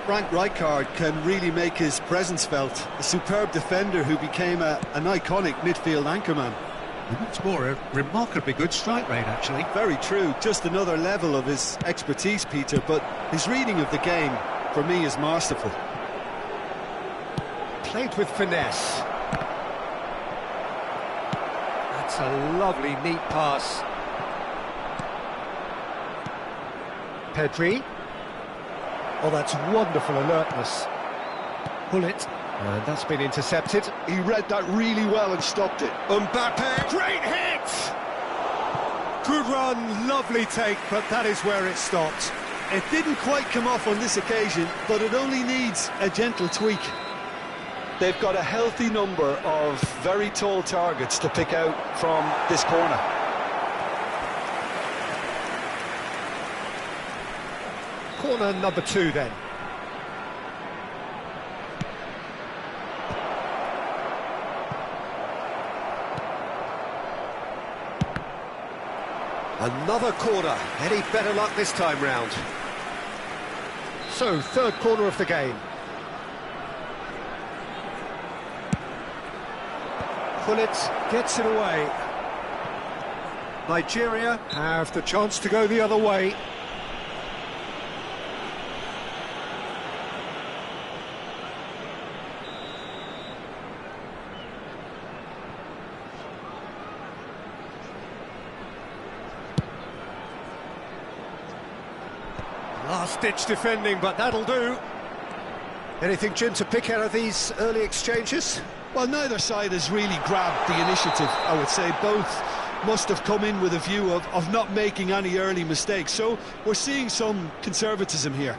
Frank Rijkaard can really make his presence felt. A superb defender who became an iconic midfield anchorman. What's more, a remarkably good strike rate, actually. Very true, just another level of his expertise, Peter, but his reading of the game, for me, is masterful. Played with finesse. That's a lovely, neat pass. Pedri. Oh, that's wonderful alertness. Pull it. And that's been intercepted. He read that really well and stopped it. Mbappe. Great hit! Good run, lovely take, but that is where it stopped. It didn't quite come off on this occasion, but it only needs a gentle tweak. They've got a healthy number of very tall targets to pick out from this corner. Corner number 2 then. Another corner. Any better luck this time round? So, third corner of the game. Pullet gets it away. Nigeria have the chance to go the other way. Last-ditch defending, but that'll do. Anything, Jim, to pick out of these early exchanges? Well, neither side has really grabbed the initiative, I would say. Both must have come in with a view of not making any early mistakes. So we're seeing some conservatism here.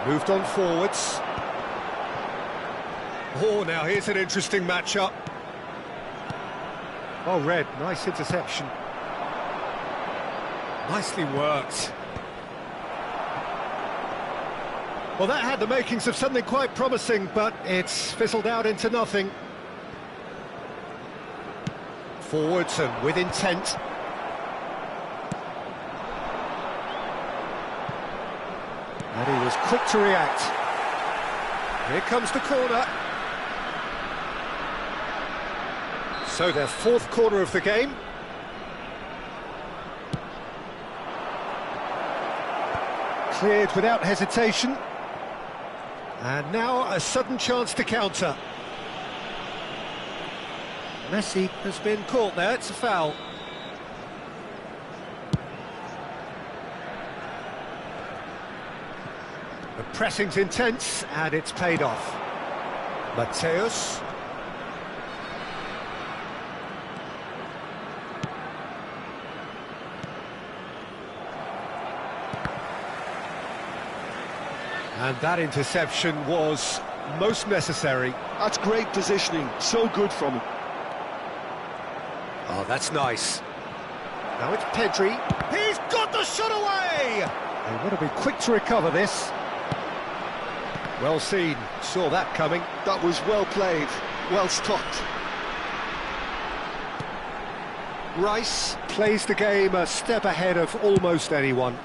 Moved on forwards. Oh, now here's an interesting matchup. Oh, Red, nice interception. Nicely worked. Well, that had the makings of something quite promising, but it's fizzled out into nothing. Forwards and with intent. And he was quick to react. Here comes the corner. So their fourth corner of the game. Cleared without hesitation. And now a sudden chance to counter. Messi has been caught there, it's a foul. The pressing's intense and it's paid off. Mateus. And that interception was most necessary. That's great positioning, so good from him. Oh, that's nice. Now it's Pedri. He's got the shot away! They want to be quick to recover this. Well seen, saw that coming. That was well played, well stopped. Rice plays the game a step ahead of almost anyone.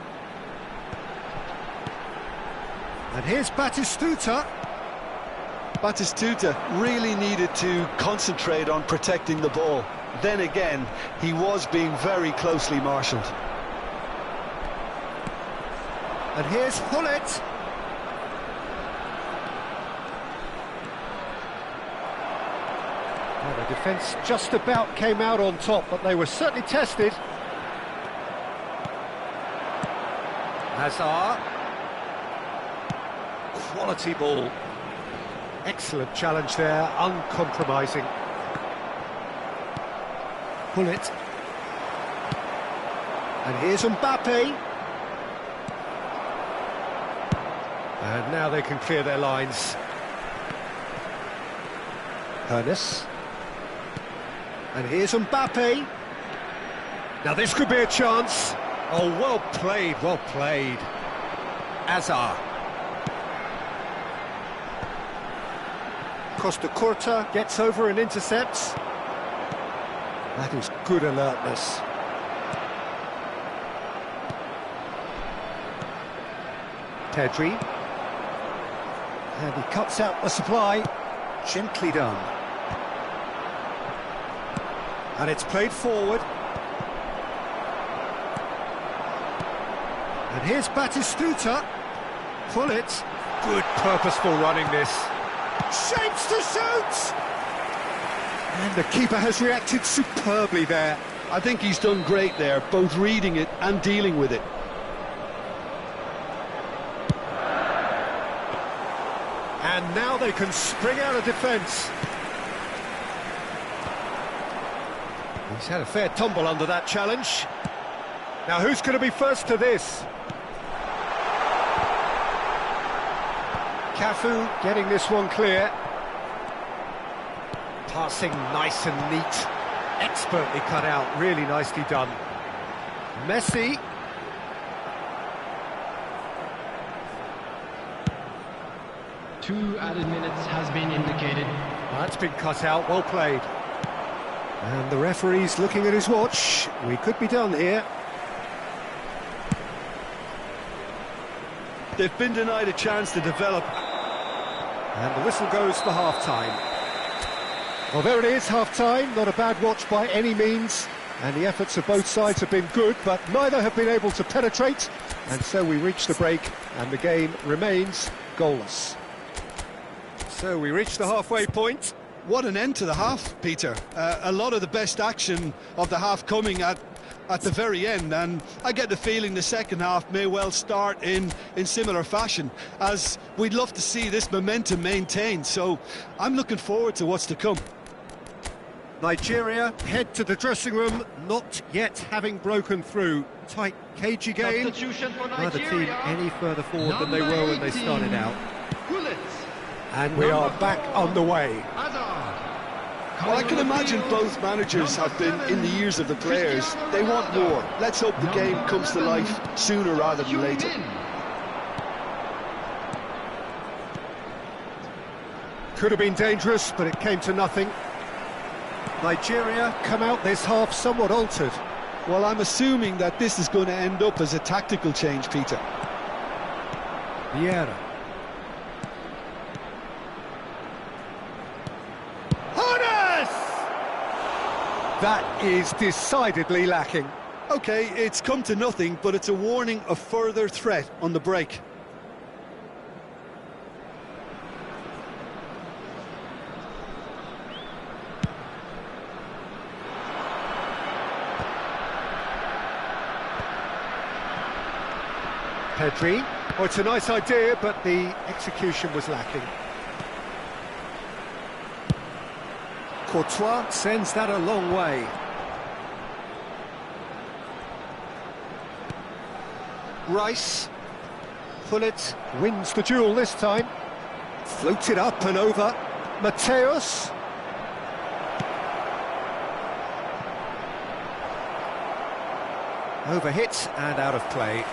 And here's Batistuta. Batistuta really needed to concentrate on protecting the ball. Then again, he was being very closely marshalled. And here's Hullet. Well, the defence just about came out on top, but they were certainly tested. Hazard. Quality ball. Excellent challenge there, uncompromising. Hullet. And here's Mbappe. And now they can clear their lines. Ernest. And here's Mbappe. Now this could be a chance. Oh, well played, well played. Hazard. Costa Curta gets over and intercepts. That is good alertness. Pedri. And he cuts out the supply. Gently done. And it's played forward. And here's Batistuta. Pull it. Good purposeful running this. Shapes to shoot! And the keeper has reacted superbly there. I think he's done great there, both reading it and dealing with it. And now they can spring out of defence. He's had a fair tumble under that challenge. Now who's going to be first to this? Cafu getting this one clear. Passing nice and neat. Expertly cut out, really nicely done. Messi. Two added minutes has been indicated. That's been cut out, well played. And the referee's looking at his watch. We could be done here. They've been denied a chance to develop. And the whistle goes for half-time. Well, there it is, half-time. Not a bad watch by any means. And the efforts of both sides have been good, but neither have been able to penetrate. And so we reach the break, and the game remains goalless. So we reach the halfway point. What an end to the half, Peter. A lot of the best action of the half coming at at the very end, and I get the feeling the second half may well start in similar fashion, as we'd love to see this momentum maintained. So I'm looking forward to what's to come. Nigeria head to the dressing room, not yet having broken through. Tight, cagey game. Substitution for Neither team Nigeria. any further forward than they Number were when they 18, started out. Gullit. And we are back underway. Hazard. Well, I can imagine both managers have been in the ears of the players. They want more. Let's hope the game comes to life sooner rather than later. Could have been dangerous, but it came to nothing. Nigeria come out this half somewhat altered. Well, I'm assuming that this is going to end up as a tactical change, Peter. Vieira. Hones! That is decidedly lacking. OK, it's come to nothing, but it's a warning of further threat on the break. Pedri. Oh, it's a nice idea, but the execution was lacking. Courtois sends that a long way. Rice. Pullet wins the duel this time. Floated up and over. Mateus. Overhit and out of play.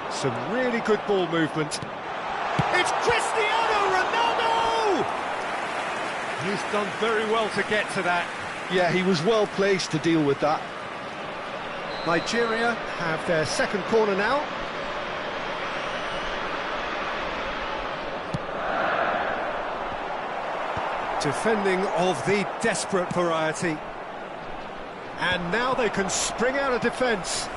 Some really good ball movement. It's Cristiano Ronaldo! He's done very well to get to that. Yeah, he was well placed to deal with that. Nigeria have their second corner now. Defending of the desperate variety. And now they can spring out of defence.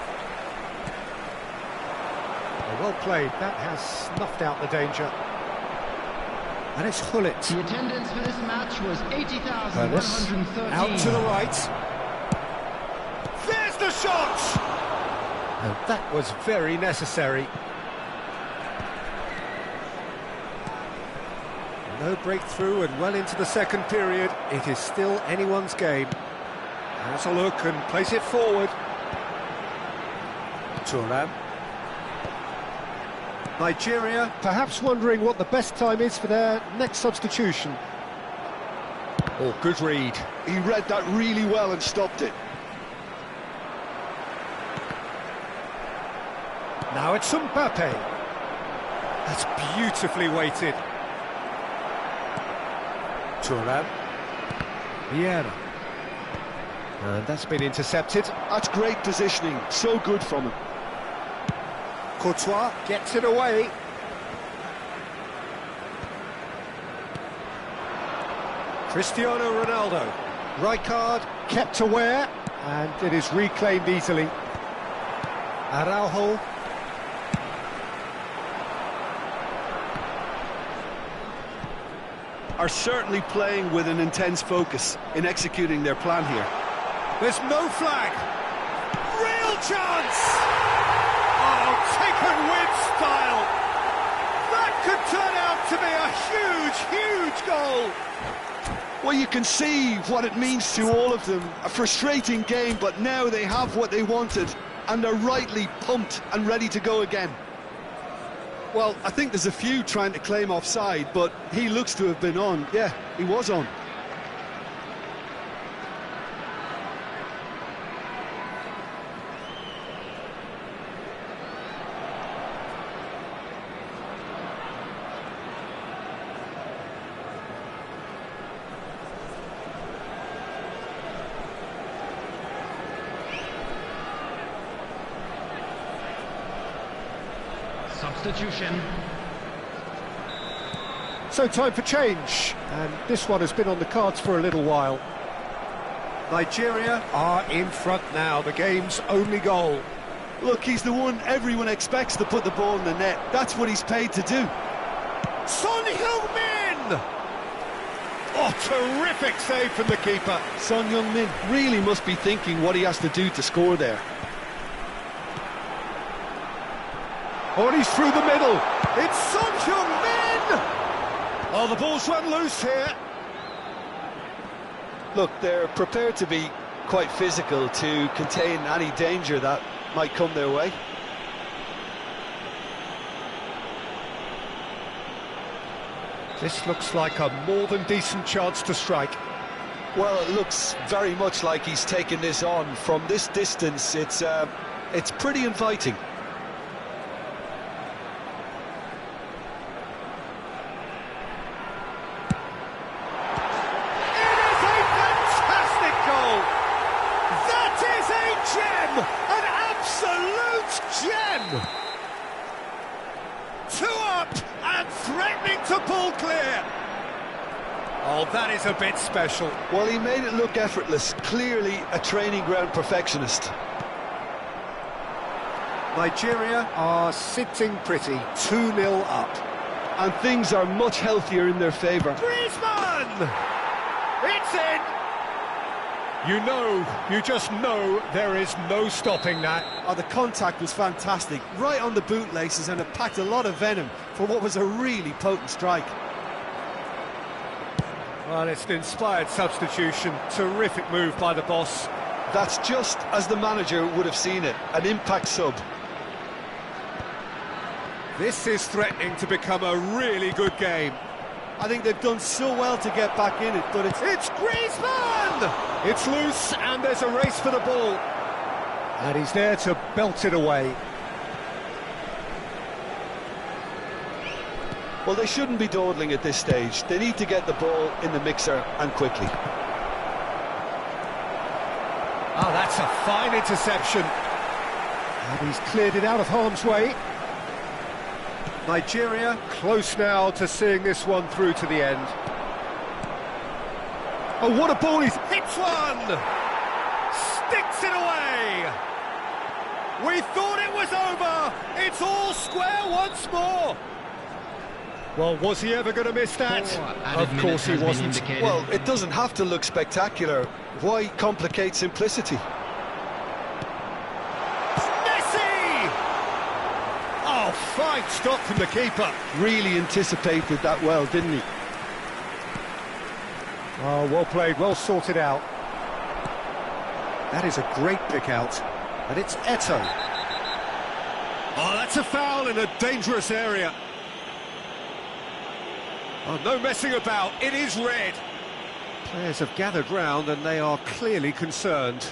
Well played, that has snuffed out the danger. And it's Gullit. The attendance for this match was 80,113. Out to the right. There's the shot! And that was very necessary. No breakthrough and well into the second period. It is still anyone's game. Has a look and plays it forward. Thuram. Nigeria perhaps wondering what the best time is for their next substitution. Oh, good read. He read that really well and stopped it. Now it's Mbappe. That's beautifully weighted. Thuram. Vieira. And that's been intercepted. That's great positioning, so good from him. Courtois gets it away. Cristiano Ronaldo. Rijkaard kept aware, and it is reclaimed easily. Araujo. Are certainly playing with an intense focus in executing their plan here. There's no flag. Real chance! Oh, taken with style. That could turn out to be a huge, huge goal. Well, you can see what it means to all of them. A frustrating game, but now they have what they wanted, and they're rightly pumped and ready to go again. Well, I think there's a few trying to claim offside, but he looks to have been on. Yeah, he was on. Substitution. So time for change, and this one has been on the cards for a little while. Nigeria are in front now, the game's only goal. Look, he's the one everyone expects to put the ball in the net. That's what he's paid to do. Son Heung-min! Oh, terrific save from the keeper. Son Heung-min really must be thinking what he has to do to score there. Oh, and he's through the middle. It's Son Heung-min! Oh, the ball's run loose here. Look, they're prepared to be quite physical to contain any danger that might come their way. This looks like a more than decent chance to strike. Well, it looks very much like he's taken this on. From this distance, it's pretty inviting. Gem! 2 up and threatening to pull clear. Oh, that is a bit special. Well, he made it look effortless. Clearly a training ground perfectionist. Nigeria are sitting pretty, 2-0 up. And things are much healthier in their favour. Griezmann! It's in! You just know there is no stopping that. Oh, the contact was fantastic, right on the bootlaces, and it packed a lot of venom for what was a really potent strike. Well, it's an inspired substitution. Terrific move by the boss. That's just as the manager would have seen it, an impact sub. This is threatening to become a really good game. I think they've done so well to get back in it, but it's Griezmann! It's loose, and there's a race for the ball. And he's there to belt it away. Well, they shouldn't be dawdling at this stage. They need to get the ball in the mixer, and quickly. Oh, that's a fine interception. And he's cleared it out of harm's way. Nigeria close now to seeing this one through to the end. Oh, what a ball! He's hits one! Sticks it away! We thought it was over! It's all square once more! Well, was he ever going to miss that? Of course he wasn't. Well, it doesn't have to look spectacular. Why complicate simplicity? Oh, fine stop from the keeper. Really anticipated that well, didn't he? Oh, well played, well sorted out. That is a great pick out. And it's Eto'o. Oh, that's a foul in a dangerous area. Oh, no messing about, it is red. Players have gathered round and they are clearly concerned.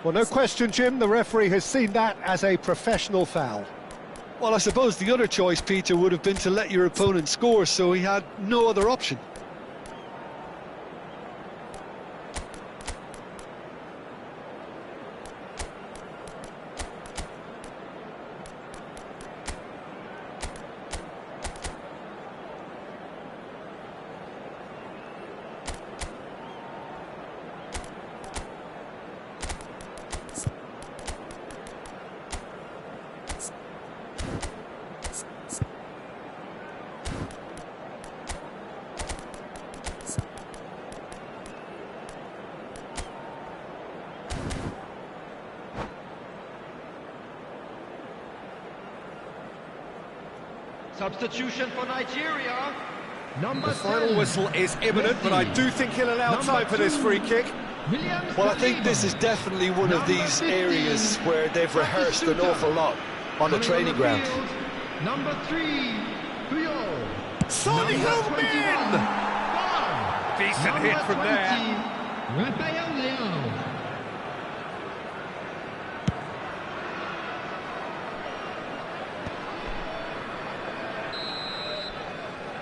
Well, no question, Jim, the referee has seen that as a professional foul. Well, I suppose the other choice, Peter, would have been to let your opponent score, so he had no other option. Substitution for Nigeria. Number The final 10. whistle is imminent, but I do think he'll allow time for this free kick. Well, I think this is definitely one of these areas where they've rehearsed an awful lot on the training ground. Number 3, Puyol. Son Heung-min! Decent hit from there. Raphael Leão.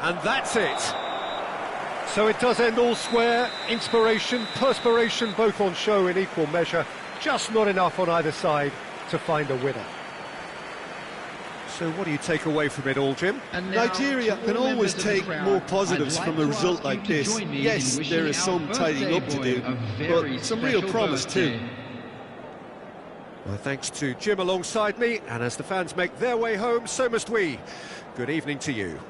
And that's it. So it does end all square. Inspiration, perspiration, both on show in equal measure. Just not enough on either side to find a winner. So what do you take away from it all, Jim? Nigeria can always take more positives from a result like this. Yes, there is some tidying up to do, but some real promise too. My thanks to Jim alongside me, and as the fans make their way home, so must we. Good evening to you.